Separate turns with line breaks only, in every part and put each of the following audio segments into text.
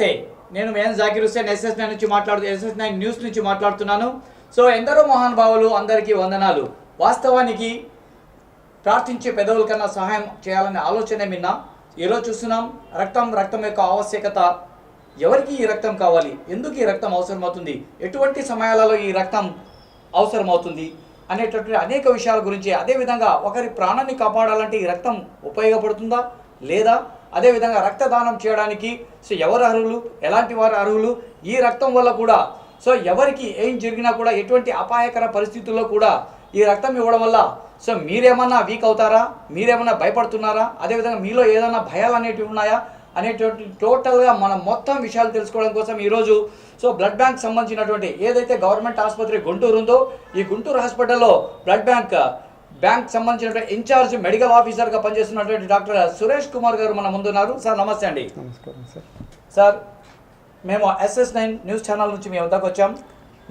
నమస్తే, నేను మేన్ జాకిర్ హుస్సేన్ SS9 నుంచి SS9 న్యూస్ నుంచి మాట్లాడుతున్నాను. సో ఎందరో మహానుభావులు, అందరికీ వందనాలు. వాస్తవానికి ప్రార్థించే పెదవుల కన్నా సహాయం చేయాలనే ఆలోచనే మిన్నా ఈరోజు చూస్తున్నాం. రక్తం యొక్క ఆవశ్యకత, ఎవరికి ఈ రక్తం కావాలి, ఎందుకు ఈ రక్తం అవసరమవుతుంది, ఎటువంటి సమయాలలో ఈ రక్తం అవసరమవుతుంది అనేటటువంటి అనేక విషయాల గురించి, అదేవిధంగా ఒకరి ప్రాణాన్ని కాపాడాలంటే ఈ రక్తం ఉపయోగపడుతుందా లేదా, అదేవిధంగా రక్తదానం చేయడానికి సో ఎవరు అర్హులు, ఎలాంటి వారు అర్హులు, ఈ రక్తం వల్ల కూడా సో ఎవరికి ఏం జరిగినా కూడా ఎటువంటి అపాయకర పరిస్థితుల్లో కూడా ఈ రక్తం ఇవ్వడం వల్ల సో మీరేమన్నా వీక్ అవుతారా, మీరేమన్నా భయపడుతున్నారా, అదేవిధంగా మీలో ఏదైనా భయాలు అనేటివి ఉన్నాయా అనేటువంటి టోటల్గా మనం మొత్తం విషయాలు తెలుసుకోవడం కోసం ఈరోజు సో బ్లడ్ బ్యాంక్ సంబంధించినటువంటి ఏదైతే గవర్నమెంట్ ఆసుపత్రి గుంటూరు ఉందో, ఈ గుంటూరు హాస్పిటల్లో బ్లడ్ బ్యాంక్ సంబంధించినటువంటి ఇన్ఛార్జ్ మెడికల్ ఆఫీసర్గా పనిచేస్తున్నటువంటి డాక్టర్ సురేష్ కుమార్ గారు మన ముందున్నారు. సార్ నమస్తే అండి.
నమస్కారం సార్.
సార్, మేము SS9 న్యూస్ ఛానల్ నుంచి మీ వద్దకు వచ్చాం.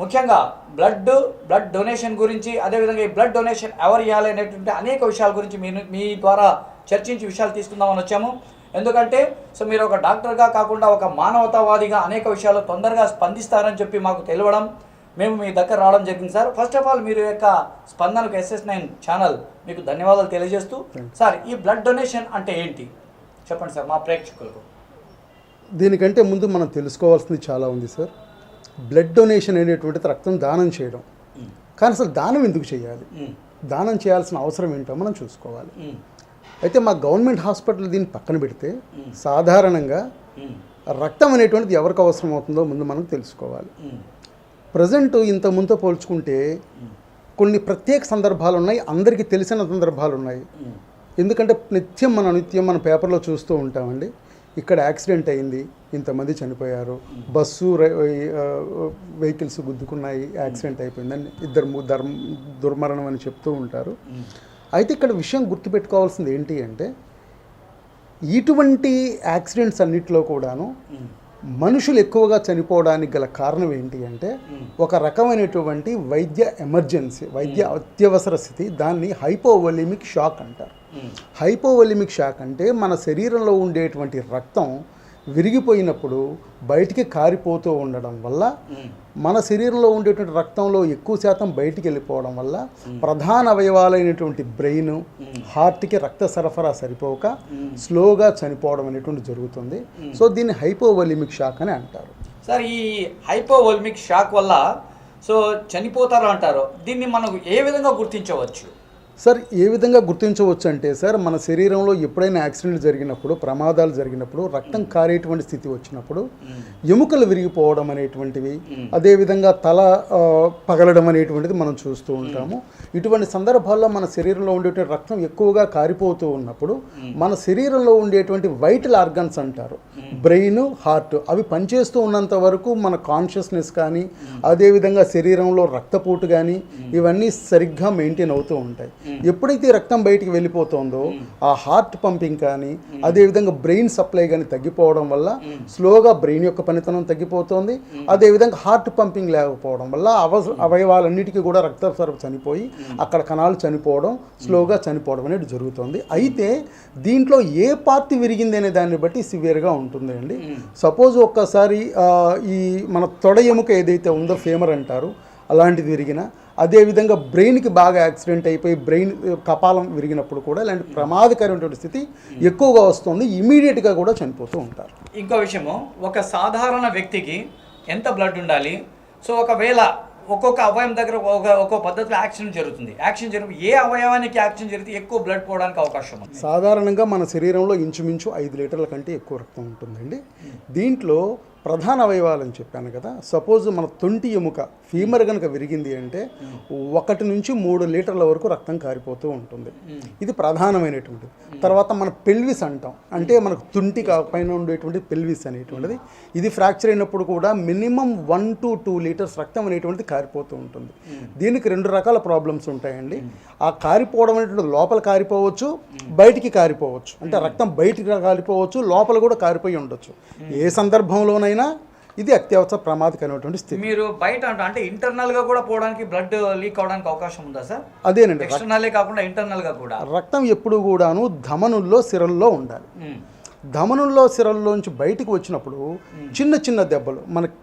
ముఖ్యంగా బ్లడ్ డొనేషన్ గురించి, అదేవిధంగా ఈ బ్లడ్ డొనేషన్ ఎవరు ఇవ్వాలి అనేటువంటి అనేక విషయాల గురించి మీ ద్వారా చర్చించి విషయాలు తీసుకుందామని వచ్చాము. ఎందుకంటే సో మీరు ఒక డాక్టర్గా కాకుండా ఒక మానవతావాదిగా అనేక విషయాలు తొందరగా స్పందిస్తారని చెప్పి మాకు తెలియడం, మేము మీ దగ్గర రావడం జరిగింది. సార్, ఫస్ట్ ఆఫ్ ఆల్ మీరు యొక్క స్పందనకు SS9 ఛానల్ మీకు ధన్యవాదాలు తెలియజేస్తూ, సార్ ఈ బ్లడ్ డొనేషన్ అంటే ఏంటి చెప్పండి సార్ మా ప్రేక్షకులకు.
దీనికంటే ముందు మనం తెలుసుకోవాల్సింది చాలా ఉంది సార్. బ్లడ్ డొనేషన్ అనేటువంటిది రక్తం దానం చేయడం. కానీ అసలు దానం ఎందుకు చేయాలి, దానం చేయాల్సిన అవసరం ఏంటో మనం చూసుకోవాలి. అయితే మా గవర్నమెంట్ హాస్పిటల్ దీన్ని పక్కన పెడితే సాధారణంగా రక్తం అనేటువంటిది ఎవరికి అవసరం అవుతుందో ముందు మనం తెలుసుకోవాలి. ప్రజెంట్ ఇంత ముందుతో పోల్చుకుంటే కొన్ని ప్రత్యేక సందర్భాలు ఉన్నాయి, అందరికీ తెలిసిన సందర్భాలు ఉన్నాయి. ఎందుకంటే నిత్యం మన పేపర్లో చూస్తూ ఉంటామండి, ఇక్కడ యాక్సిడెంట్ అయింది, ఇంతమంది చనిపోయారు, బస్సు వెహికల్స్ గుద్దుకున్నాయి, యాక్సిడెంట్ అయిపోయిందని ఇద్దరు దుర్మరణం అని చెప్తూ ఉంటారు. అయితే ఇక్కడ విషయం గుర్తుపెట్టుకోవాల్సింది ఏంటి అంటే, ఇటువంటి యాక్సిడెంట్స్ అన్నిటిలో కూడాను మనుషులు ఎక్కువగా చనిపోవడానికి గల కారణం ఏంటి అంటే, ఒక రకమైనటువంటి వైద్య ఎమర్జెన్సీ, వైద్య అత్యవసర స్థితి, దాన్ని హైపోవోలిమిక్ షాక్ అంటారు. హైపోవోలిమిక్ షాక్ అంటే మన శరీరంలో ఉండేటువంటి రక్తం విరిగిపోయినప్పుడు బయటికి కారిపోతూ ఉండడం వల్ల, మన శరీరంలో ఉండేటువంటి రక్తంలో ఎక్కువ శాతం బయటికి వెళ్ళిపోవడం వల్ల ప్రధాన అవయవాలైనటువంటి బ్రెయిన్, హార్ట్కి రక్త సరఫరా సరిపోక స్లోగా చనిపోవడం అనేటువంటి జరుగుతుంది. సో దీన్ని హైపోవోలిమిక్ షాక్ అని అంటారు.
సార్, ఈ హైపోవోలిమిక్ షాక్ వల్ల సో చనిపోతారు అంటారు, దీన్ని మనం ఏ విధంగా గుర్తించవచ్చు?
సార్, ఏ విధంగా గుర్తించవచ్చు అంటే సార్, మన శరీరంలో ఎప్పుడైనా యాక్సిడెంట్ జరిగినప్పుడు, ప్రమాదాలు జరిగినప్పుడు, రక్తం కారేటువంటి స్థితి వచ్చినప్పుడు ఎముకలు విరిగిపోవడం అనేటువంటివి, అదేవిధంగా తల పగలడం అనేటువంటిది మనం చూస్తూ ఉంటాము. ఇటువంటి సందర్భాల్లో మన శరీరంలో ఉండేటువంటి రక్తం ఎక్కువగా కారిపోతూ ఉన్నప్పుడు మన శరీరంలో ఉండేటువంటి వైటల్ ఆర్గన్స్ అంటారు, బ్రెయిన్, హార్ట్, అవి పనిచేస్తూ ఉన్నంత వరకు మన కాన్షియస్నెస్ కానీ, అదేవిధంగా శరీరంలో రక్తపోటు కానీ ఇవన్నీ సరిగ్గా మెయింటైన్ అవుతూ ఉంటాయి. ఎప్పుడైతే రక్తం బయటికి వెళ్ళిపోతుందో ఆ హార్ట్ పంపింగ్ కానీ, అదేవిధంగా బ్రెయిన్ సప్లై కానీ తగ్గిపోవడం వల్ల స్లోగా బ్రెయిన్ యొక్క పనితనం తగ్గిపోతుంది. అదేవిధంగా హార్ట్ పంపింగ్ లేకపోవడం వల్ల అవయవాలన్నిటికీ కూడా రక్త సరఫరా చనిపోయి అక్కడ కణాలు చనిపోవడం, స్లోగా చనిపోవడం అనేది జరుగుతుంది. అయితే దీంట్లో ఏ పార్ట్ విరిగింది అనే దాన్ని బట్టి సివియర్గా ఉంటుంది అండి. సపోజ్ ఒక్కసారి ఈ మన తొడ ఎముక ఏదైతే ఉందో, ఫేమర్ అంటారు, అలాంటిది విరిగిన, అదేవిధంగా బ్రెయిన్కి బాగా యాక్సిడెంట్ అయిపోయి బ్రెయిన్ కపాలం విరిగినప్పుడు కూడా ఇలాంటి ప్రమాదకరమైనటువంటి స్థితి ఎక్కువగా వస్తుంది, ఇమీడియట్గా కూడా చనిపోతూ ఉంటారు.
ఇంకో విషయము, ఒక సాధారణ వ్యక్తికి ఎంత బ్లడ్ ఉండాలి? సో ఒకవేళ ఒక్కొక్క అవయవం దగ్గర ఒక్కో పద్ధతిలో యాక్సిడెంట్ జరుగుతుంది, ఏ అవయవానికి యాక్సిడెంట్ జరిగితే ఎక్కువ బ్లడ్ పోవడానికి అవకాశం ఉంది?
సాధారణంగా మన శరీరంలో ఇంచుమించు 5 లీటర్ల కంటే ఎక్కువ రక్తం ఉంటుందండి. దీంట్లో ప్రధాన అవయవాలు అని చెప్పాను కదా, సపోజ్ మన తొంటి ఎముక ఫీమర్ కనుక విరిగింది అంటే 1 నుంచి 3 లీటర్ల వరకు రక్తం కారిపోతూ ఉంటుంది. ఇది ప్రధానమైనటువంటిది. తర్వాత మన పెల్విస్ అంటాం, అంటే మనకు తుంటి పైన ఉండేటువంటి పెల్విస్ అనేటువంటిది, ఇది ఫ్రాక్చర్ అయినప్పుడు కూడా మినిమం 1 to 2 లీటర్స్ రక్తం అనేటువంటిది కారిపోతూ ఉంటుంది. దీనికి 2 రకాల ప్రాబ్లమ్స్ ఉంటాయండి. ఆ కారిపోవడం అనేటువంటిది లోపల కారిపోవచ్చు, బయటికి కారిపోవచ్చు. అంటే రక్తం బయటికి కారిపోవచ్చు, లోపల కూడా కారిపోయి ఉండొచ్చు. ఏ సందర్భంలోనైనా ఇది అత్యవసర ప్రమాదకరమైనటువంటి స్థితి.
మీరు బయట అంటే ఇంటర్నల్ గా కూడా పోవడానికి, బ్లడ్ లీక్ అవడానికి అవకాశం ఉందా సార్?
అదేనండి,
ఎక్స్టర్నల్ కాకుండా ఇంటర్నల్ గా కూడా
రక్తం ఎప్పుడు కూడాను ధమనుల్లో, సిరల్లో ఉండాలి. ధమనుల్లో సిరల్లోంచి బయటికి వచ్చినప్పుడు చిన్న చిన్న దెబ్బలు మనకి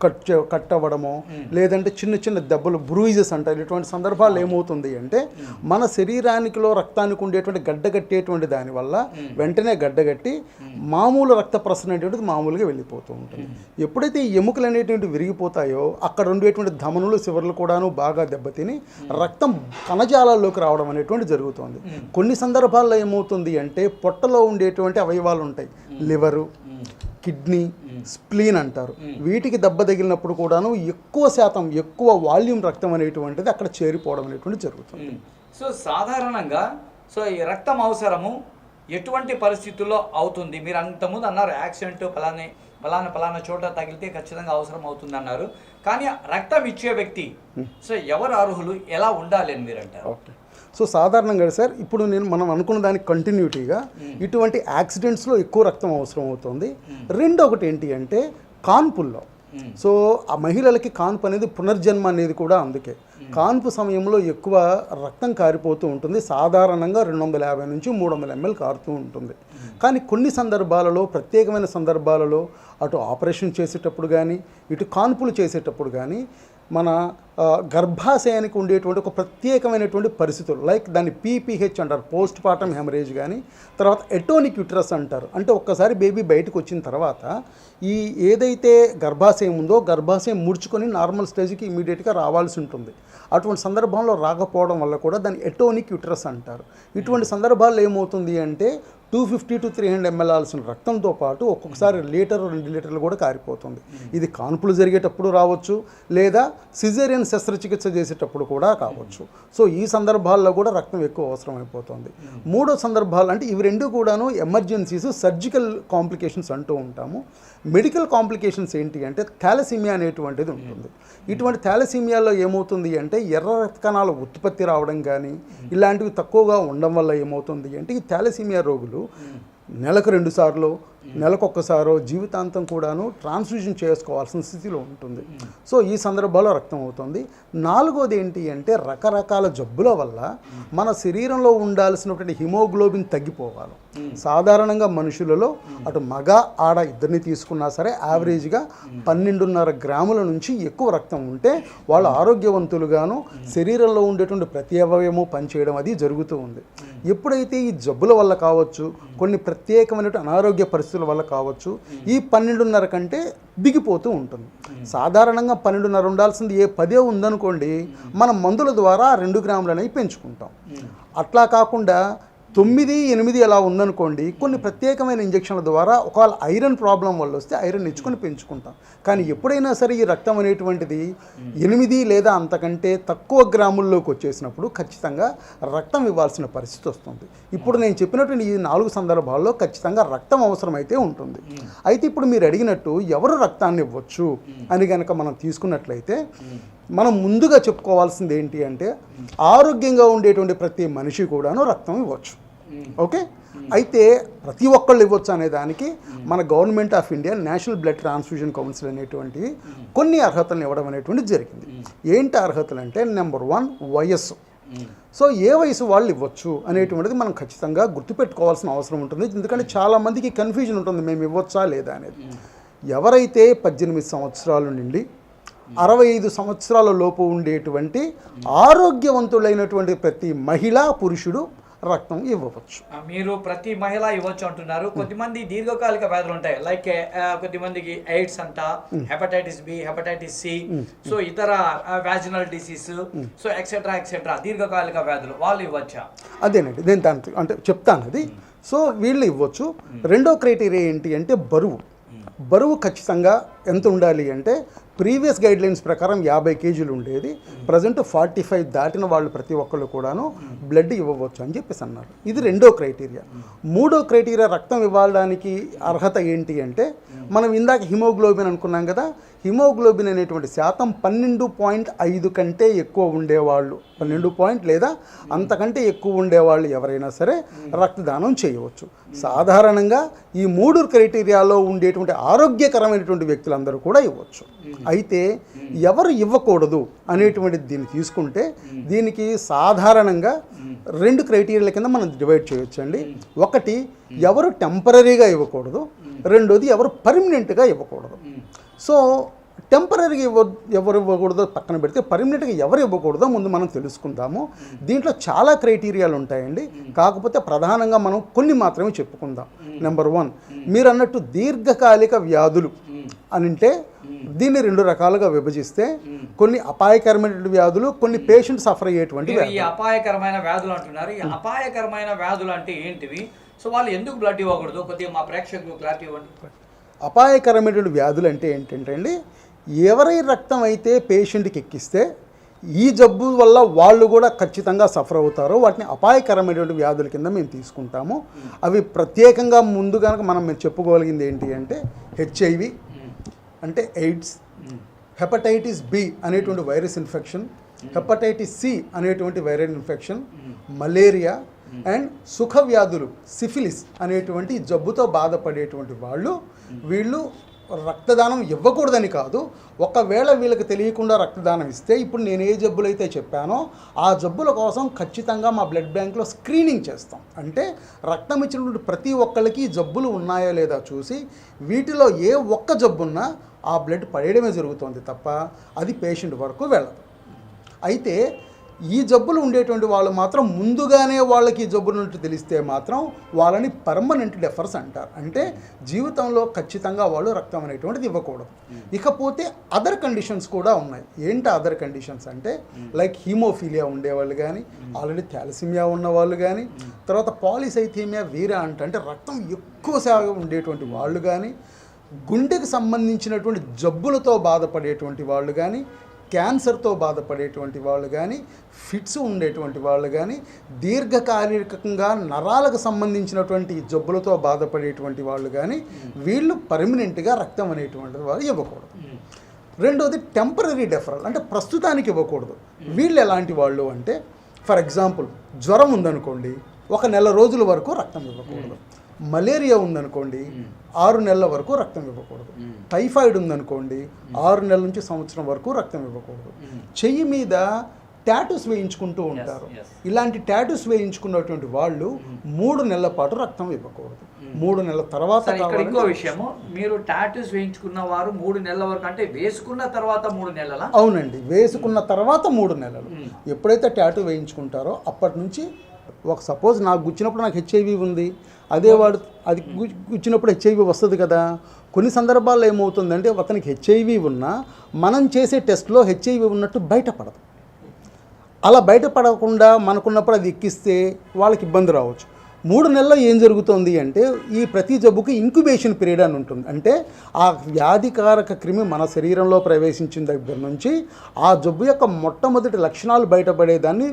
కట్ అవ్వడము, లేదంటే చిన్న చిన్న దెబ్బలు బ్రూయిజెస్ అంటారు. ఇటువంటి సందర్భాలు ఏమవుతుంది అంటే మన శరీరానికిలో రక్తానికి ఉండేటువంటి గడ్డగట్టేటువంటి దానివల్ల వెంటనే గడ్డగట్టి మామూలు రక్త ప్రసరణ అనేటువంటిది మామూలుగా వెళ్ళిపోతూ ఉంటుంది. ఎప్పుడైతే ఈ ఎముకలు అనేటువంటి విరిగిపోతాయో అక్కడ ఉండేటువంటి ధమనులు చివర్లు కూడాను బాగా దెబ్బతిని రక్తం కణజాలాల్లోకి రావడం అనేటువంటి జరుగుతుంది. కొన్ని సందర్భాల్లో ఏమవుతుంది అంటే పొట్టలో ఉండేటువంటి అవయవాలు ఉంటాయి, లివరు, కిడ్నీ, స్ప్లీన్ అంటారు. వీటికి దెబ్బ తగిలినప్పుడు కూడాను ఎక్కువ శాతం ఎక్కువ వాల్యూమ్ రక్తం అనేటువంటిది అక్కడ చేరిపోవడం అనేటువంటి జరుగుతుంది.
సో సాధారణంగా ఈ రక్తం అవసరము ఎటువంటి పరిస్థితుల్లో అవుతుంది? మీరు అంతకుముందు అన్నారు యాక్సిడెంట్ పలానా చోట తగిలితే ఖచ్చితంగా అవసరం అవుతుంది అన్నారు. కానీ రక్తం ఇచ్చే వ్యక్తి ఎవరు అర్హులు, ఎలా ఉండాలి అని మీరు అంటారు?
ఓకే, సో సాధారణంగా సార్ ఇప్పుడు మనం అనుకున్న దానికి కంటిన్యూటీగా ఇటువంటి యాక్సిడెంట్స్లో ఎక్కువ రక్తం అవసరం అవుతుంది. రెండొకటి ఏంటి అంటే కాన్పుల్లో. సో ఆ మహిళలకి కాన్పు అనేది పునర్జన్మ అనేది కూడా అందుకే కాన్పు సమయంలో ఎక్కువ రక్తం కారిపోతూ ఉంటుంది. సాధారణంగా 250 నుంచి 300 ml కారుతూ ఉంటుంది. కానీ కొన్ని సందర్భాలలో, ప్రత్యేకమైన సందర్భాలలో అటు ఆపరేషన్ చేసేటప్పుడు కానీ ఇటు కాన్పులు చేసేటప్పుడు కానీ మన గర్భాశయానికి ఉండేటువంటి ఒక ప్రత్యేకమైనటువంటి పరిస్థితులు, లైక్ దాన్ని పీపీహెచ్ అంటారు, పోస్ట్ పార్టమ్ హెమరేజ్ కానీ, తర్వాత ఎటోనిక్ యూట్రస్ అంటారు. అంటే ఒక్కసారి బేబీ బయటకు వచ్చిన తర్వాత ఈ ఏదైతే గర్భాశయం ఉందో గర్భాశయం ముడుచుకొని నార్మల్ స్టేజ్కి ఇమీడియట్గా రావాల్సి ఉంటుంది. అటువంటి సందర్భంలో రాకపోవడం వల్ల కూడా దాన్ని ఎటోనిక్ యూట్రస్ అంటారు. ఇటువంటి సందర్భాల్లో ఏమవుతుంది అంటే 250 to 300 ml ఆల్సిన రక్తంతో పాటు ఒక్కొక్కసారి 1 లీటర్ 2 లీటర్లు కూడా కారిపోతుంది. ఇది కాన్పులు జరిగేటప్పుడు రావచ్చు, లేదా సిజేరియన్ శస్త్రచికిత్స చేసేటప్పుడు కూడా కావచ్చు. సో ఈ సందర్భాల్లో కూడా రక్తం ఎక్కువ అవసరం అయిపోతుంది. మూడో సందర్భాలు అంటే ఇవి రెండు కూడాను ఎమర్జెన్సీస్, సర్జికల్ కాంప్లికేషన్స్ అంటూ ఉంటాము. మెడికల్ కాంప్లికేషన్స్ ఏంటి అంటే థాలసీమియా అనేటువంటిది ఉంటుంది. ఇటువంటి థాలసీమియాలో ఏమవుతుంది అంటే ఎర్ర రక్త కణాల ఉత్పత్తి రావడం కానీ ఇలాంటివి తక్కువగా ఉండడం వల్ల ఏమవుతుంది అంటే ఈ థాలసీమియా రోగులు నెలకు 2 సార్లు, నెలకొక్కసారో జీవితాంతం కూడాను ట్రాన్స్ఫ్యూజన్ చేసుకోవాల్సిన స్థితిలో ఉంటుంది. సో ఈ సందర్భాల్లో రక్తం అవుతుంది. నాలుగోది ఏంటి అంటే రకరకాల జబ్బుల వల్ల మన శరీరంలో ఉండాల్సినటువంటి హిమోగ్లోబిన్ తగ్గిపోవాలి. సాధారణంగా మనుషులలో అటు మగ ఆడ ఇద్దరిని తీసుకున్నా సరే యావరేజ్గా 12.5 గ్రాముల నుంచి ఎక్కువ రక్తం ఉంటే వాళ్ళు ఆరోగ్యవంతులుగాను శరీరంలో ఉండేటువంటి ప్రతి అవయవము పనిచేయడం అది జరుగుతూ ఉంది. ఎప్పుడైతే ఈ జబ్బుల వల్ల కావచ్చు, కొన్ని ప్రత్యేకమైనటువంటి అనారోగ్య పరిస్థితుల వల్ల కావచ్చు, ఈ 12.5 కంటే దిగిపోతూ ఉంటుంది. సాధారణంగా 12.5 ఉండాల్సింది 10 ఉందనుకోండి, మనం మందుల ద్వారా 2 గ్రాములు అనేవి పెంచుకుంటాం. అట్లా కాకుండా 9, 8 అలా ఉందనుకోండి, కొన్ని ప్రత్యేకమైన ఇంజక్షన్ల ద్వారా ఒకవేళ ఐరన్ ప్రాబ్లం వల్ల వస్తే ఐరన్ ఇచ్చుకొని పెంచుకుంటాం. కానీ ఎప్పుడైనా సరే ఈ రక్తం అనేటువంటిది 8 లేదా అంతకంటే తక్కువ గ్రాముల్లోకి వచ్చేసినప్పుడు ఖచ్చితంగా రక్తం ఇవ్వాల్సిన పరిస్థితి వస్తుంది. ఇప్పుడు నేను చెప్పినటువంటి ఈ 4 సందర్భాల్లో ఖచ్చితంగా రక్తం అవసరమైతే ఉంటుంది. అయితే ఇప్పుడు మీరు అడిగినట్టు ఎవరు రక్తాన్ని ఇవ్వచ్చు అని కనుక మనం తీసుకున్నట్లయితే మనం ముందుగా చెప్పుకోవాల్సింది ఏంటి అంటే ఆరోగ్యంగా ఉండేటువంటి ప్రతి మనిషి కూడాను రక్తం ఇవ్వచ్చు. ఓకే, అయితే ప్రతి ఒక్కళ్ళు ఇవ్వచ్చు అనే దానికి మన government of India national blood transfusion council అనేటువంటివి కొన్ని అర్హతలను ఇవ్వడం అనేటువంటిది జరిగింది. ఏంటి అర్హతలు అంటే నెంబర్ 1 వయస్సు. సో ఏ వయసు వాళ్ళు ఇవ్వచ్చు అనేటువంటిది మనం ఖచ్చితంగా గుర్తుపెట్టుకోవాల్సిన అవసరం ఉంటుంది. ఎందుకంటే చాలామందికి కన్ఫ్యూజన్ ఉంటుంది మేము ఇవ్వచ్చా లేదా అనేది. ఎవరైతే 18 సంవత్సరాల నుండి 65 సంవత్సరాల లోపు ఉండేటువంటి ఆరోగ్యవంతులైనటువంటి ప్రతి మహిళా పురుషుడు రక్తం ఇవ్వవచ్చు.
మీరు ప్రతి మహిళ ఇవ్వచ్చు అంటున్నారు. కొద్దిమంది దీర్ఘకాలిక వ్యాధులు ఉంటాయి, లైక్ కొద్దిమందికి ఎయిడ్స్ అంట, hepatitis B, hepatitis C, so ఇతర వ్యాజినల్ డిసీజ్, సో ఎక్సెట్రా దీర్ఘకాలిక వ్యాధులు, వాళ్ళు ఇవ్వచ్చా?
అదేనండి, నేను దాంట్లో అంటే చెప్తాను అది. సో వీళ్ళు ఇవ్వచ్చు. రెండో క్రైటీరియా ఏంటి అంటే బరువు ఖచ్చితంగా ఎంత ఉండాలి అంటే ప్రీవియస్ గైడ్లైన్స్ ప్రకారం 50 కేజీలు ఉండేది, ప్రజెంట్ 45 దాటిన వాళ్ళు ప్రతి ఒక్కళ్ళు కూడాను బ్లడ్ ఇవ్వవచ్చు అని చెప్పేసి అన్నారు. ఇది రెండో క్రైటీరియా. మూడో క్రైటీరియా రక్తం ఇవ్వడానికి అర్హత ఏంటి అంటే మనం ఇందాక హిమోగ్లోబిన్ అనుకున్నాం కదా, హిమోగ్లోబిన్ అనేటువంటి శాతం 12.5 కంటే ఎక్కువ ఉండేవాళ్ళు, 12 లేదా అంతకంటే ఎక్కువ ఉండేవాళ్ళు ఎవరైనా సరే రక్తదానం చేయవచ్చు. సాధారణంగా ఈ 3 క్రైటీరియాలో ఉండేటువంటి ఆరోగ్యకరమైనటువంటి వ్యక్తులందరూ కూడా ఇవ్వచ్చు. అయితే ఎవరు ఇవ్వకూడదు అనేటువంటి దీన్ని తీసుకుంటే దీనికి సాధారణంగా 2 క్రైటీరియాల కింద మనం డివైడ్ చేయొచ్చండి. ఒకటి, ఎవరు టెంపరీగా ఇవ్వకూడదు. రెండోది, ఎవరు పర్మనెంట్గా ఇవ్వకూడదు. సో టెంపరీగా ఎవరు ఇవ్వకూడదో పక్కన పెడితే పర్మనెంట్గా ఎవరు ఇవ్వకూడదో ముందు మనం తెలుసుకుందాము. దీంట్లో చాలా క్రైటీరియాలు ఉంటాయండి, కాకపోతే ప్రధానంగా మనం కొన్ని మాత్రమే చెప్పుకుందాం. నెంబర్ 1, మీరు అన్నట్టు దీర్ఘకాలిక వ్యాధులు అంటే దీన్ని 2 రకాలుగా విభజిస్తే కొన్ని అపాయకరమైన వ్యాధులు, కొన్ని పేషెంట్ సఫర్ అయ్యేటువంటి
ఈ అపాయకరమైన వ్యాధులు అంటున్నారు. ఈ అపాయకరమైన వ్యాధులు అంటే ఏంటివి? సో వాళ్ళు ఎందుకు బ్లడ్ ఇవ్వకూడదు? కొద్దిగా మా ప్రేక్షకులు క్లారిటీ ఇవ్వండి.
అపాయకరమైనటువంటి వ్యాధులు అంటే ఏంటంటే అండి, ఎవరి రక్తం అయితే పేషెంట్కి ఎక్కిస్తే ఈ జబ్బు వల్ల వాళ్ళు కూడా ఖచ్చితంగా సఫర్ అవుతారో వాటిని అపాయకరమైనటువంటి వ్యాధుల కింద మేము తీసుకుంటాము. అవి ప్రత్యేకంగా ముందు కనుక మనం చెప్పుకోగలిగింది ఏంటి అంటే హెచ్ఐవి అంటే ఎయిడ్స్, హెపటైటిస్ బి అనేటువంటి వైరస్ ఇన్ఫెక్షన్, హెపటైటిస్ సి అనేటువంటి వైరల్ ఇన్ఫెక్షన్, మలేరియా అండ్ సుఖ వ్యాధులు సిఫిలిస్ అనేటువంటి జబ్బుతో బాధపడేటువంటి వీళ్ళు రక్తదానం ఇవ్వకూడదని కాదు, ఒకవేళ వీళ్ళకి తెలియకుండా రక్తదానం ఇస్తే ఇప్పుడు నేను ఏ జబ్బులు అయితే చెప్పానో ఆ జబ్బుల కోసం ఖచ్చితంగా మా బ్లడ్ బ్యాంక్లో స్క్రీనింగ్ చేస్తాం. అంటే రక్తం ఇచ్చినటువంటి ప్రతి ఒక్కళ్ళకి జబ్బులు ఉన్నాయా లేదా చూసి వీటిలో ఏ ఒక్క జబ్బున్నా ఆ బ్లడ్ పడేయడమే జరుగుతుంది తప్ప అది పేషెంట్ వరకు వెళ్ళదు. అయితే ఈ జబ్బులు ఉండేటువంటి వాళ్ళు మాత్రం ముందుగానే వాళ్ళకి ఈ జబ్బుల నుండి తెలిస్తే మాత్రం వాళ్ళని పర్మనెంట్ డెఫర్స్ అంటారు. అంటే జీవితంలో ఖచ్చితంగా వాళ్ళు రక్తం అనేటువంటిది ఇవ్వకూడదు. ఇకపోతే అదర్ కండిషన్స్ కూడా ఉన్నాయి. ఏంటి అదర్ కండిషన్స్ అంటే లైక్ హీమోఫీలియా ఉండేవాళ్ళు కానీ, ఆల్రెడీ థాలసీమియా ఉన్నవాళ్ళు కానీ, తర్వాత పాలిసైథీమియా వీరా అంటే రక్తం ఎక్కువ శాతం ఉండేటువంటి వాళ్ళు కానీ, గుండెకి సంబంధించినటువంటి జబ్బులతో బాధపడేటువంటి వాళ్ళు కానీ, క్యాన్సర్తో బాధపడేటువంటి వాళ్ళు కానీ, ఫిట్స్ ఉండేటువంటి వాళ్ళు కానీ, దీర్ఘకాలికంగా నరాలకు సంబంధించినటువంటి జబ్బులతో బాధపడేటువంటి వాళ్ళు కానీ వీళ్ళు పర్మనెంట్గా రక్తం అనేటువంటి వాళ్ళు ఇవ్వకూడదు. రెండోది టెంపరీ డెఫరల్ అంటే ప్రస్తుతానికి ఇవ్వకూడదు. వీళ్ళు ఎలాంటి వాళ్ళు అంటే ఫర్ ఎగ్జాంపుల్ జ్వరం ఉందనుకోండి 1 నెల రోజుల వరకు రక్తం ఇవ్వకూడదు. మలేరియా ఉందనుకోండి 6 నెలల వరకు రక్తం ఇవ్వకూడదు. టైఫాయిడ్ ఉందనుకోండి 6 నెలల నుంచి సంవత్సరం వరకు రక్తం ఇవ్వకూడదు. చెయ్యి మీద టాటూస్ వేయించుకుంటూ ఉంటారు. ఇలాంటి టాటూస్ వేయించుకున్నటువంటి వాళ్ళు 3 నెలల పాటు రక్తం ఇవ్వకూడదు. 3 నెలల తర్వాత
ఇంకో విషయము, మీరు టాటూస్ వేయించుకున్న వారు 3 నెలల వరకు అంటే వేసుకున్న తర్వాత 3 నెలల?
అవునండి, వేసుకున్న తర్వాత 3 నెలలు. ఎప్పుడైతే టాటూ వేయించుకుంటారో అప్పటి నుంచి సపోజ్ నాకు గుచ్చినప్పుడు నాకు హెచ్ఐవి ఉంది, అదే వాడు అది గుచ్చినప్పుడు హెచ్ఐవి వస్తుంది కదా. కొన్ని సందర్భాల్లో ఏమవుతుందంటే అతనికి హెచ్ఐవి ఉన్నా మనం చేసే టెస్ట్లో హెచ్ఐవి ఉన్నట్టు బయటపడదు. అలా బయటపడకుండా మనకున్నప్పుడు అది ఎక్కిస్తే వాళ్ళకి ఇబ్బంది రావచ్చు. 3 నెలల్లో ఏం జరుగుతుంది అంటే ఈ ప్రతి జబ్బుకి ఇంక్యుబేషన్ పీరియడ్ అని ఉంటుంది. అంటే ఆ వ్యాధికారక క్రిమి మన శరీరంలో ప్రవేశించిన దగ్గర నుంచి ఆ జబ్బు యొక్క మొట్టమొదటి లక్షణాలు బయటపడేదాన్ని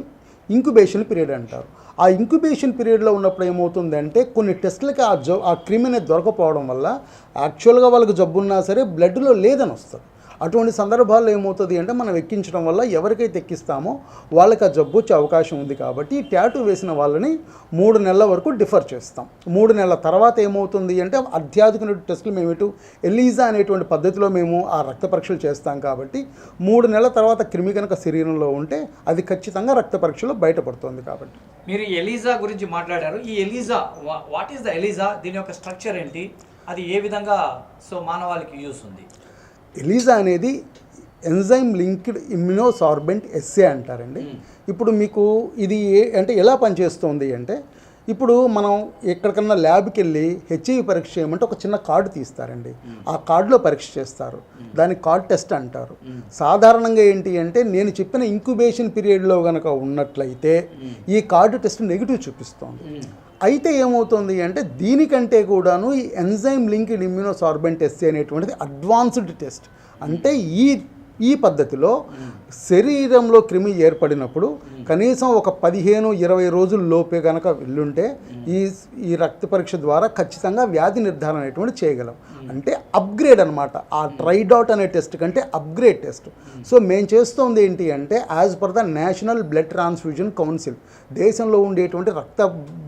ఇంక్యుబేషన్ పీరియడ్ అంటారు. ఆ ఇంక్యుబేషన్ పీరియడ్లో ఉన్నప్పుడు ఏమవుతుందంటే కొన్ని టెస్టులకి ఆ క్రిమి అనేది దొరకపోవడం వల్ల యాక్చువల్గా వాళ్ళకి జబ్బు ఉన్నా సరే బ్లడ్లో లేదని వస్తుంది. అటువంటి సందర్భాల్లో ఏమవుతుంది అంటే మనం ఎక్కించడం వల్ల ఎవరికైతే ఎక్కిస్తామో వాళ్ళకి ఆ జబ్బు వచ్చే అవకాశం ఉంది. కాబట్టి టాటూ వేసిన వాళ్ళని 3 నెలల వరకు డిఫర్ చేస్తాం. 3 నెలల తర్వాత ఏమవుతుంది అంటే అత్యాధునిక టెస్టులు మేము ఎలీజా అనేటువంటి పద్ధతిలో మేము ఆ రక్త పరీక్షలు చేస్తాం. కాబట్టి 3 నెలల తర్వాత క్రిమి కనుక శరీరంలో ఉంటే అది ఖచ్చితంగా రక్త పరీక్షలో బయటపడుతుంది. కాబట్టి
మీరు ఎలీజా గురించి మాట్లాడారు. ఈ ELISA what is the ELISA? దీని యొక్క స్ట్రక్చర్ ఏంటి? అది ఏ విధంగా మానవాళికి యూస్ ఉంది?
ఎలీజా అనేది ఎంజైమ్ లింక్డ్ ఇమ్యునోసార్బెంట్ ఎస్ఏ అంటారండి. ఇప్పుడు మీకు ఇది అంటే ఎలా పనిచేస్తుంది అంటే ఇప్పుడు మనం ఎక్కడికన్నా ల్యాబ్కి వెళ్ళి హెచ్ఐవి పరీక్ష చేయమంటే ఒక చిన్న కార్డు తీస్తారండి. ఆ కార్డులో పరీక్ష చేస్తారు. దాన్ని కార్డ్ టెస్ట్ అంటారు. సాధారణంగా ఏంటి అంటే నేను చెప్పిన ఇంక్యుబేషన్ పీరియడ్లో కనుక ఉన్నట్లయితే ఈ కార్డు టెస్ట్ నెగిటివ్ చూపిస్తుంది. అయితే ఏమవుతుంది అంటే దీనికంటే కూడాను ఈ ఎంజైమ్ లింక్డ్ ఇమ్యునోసార్బెంట్ టెస్ట్ అనేటువంటిది అడ్వాన్స్డ్ టెస్ట్. అంటే ఈ ఈ పద్ధతిలో శరీరంలో క్రిమి ఏర్పడినప్పుడు కనీసం ఒక 15-20 రోజుల లోపే కనుక వెళ్ళుంటే ఈ రక్త పరీక్ష ద్వారా ఖచ్చితంగా వ్యాధి నిర్ధారణ అనేటువంటి చేయగలం. అంటే అప్గ్రేడ్ అనమాట. ఆ ట్రైడాట్ అనే టెస్ట్ కంటే అప్గ్రేడ్ టెస్ట్. సో మేము చేస్తోంది ఏంటి అంటే as per the national blood transfusion council, దేశంలో ఉండేటువంటి రక్త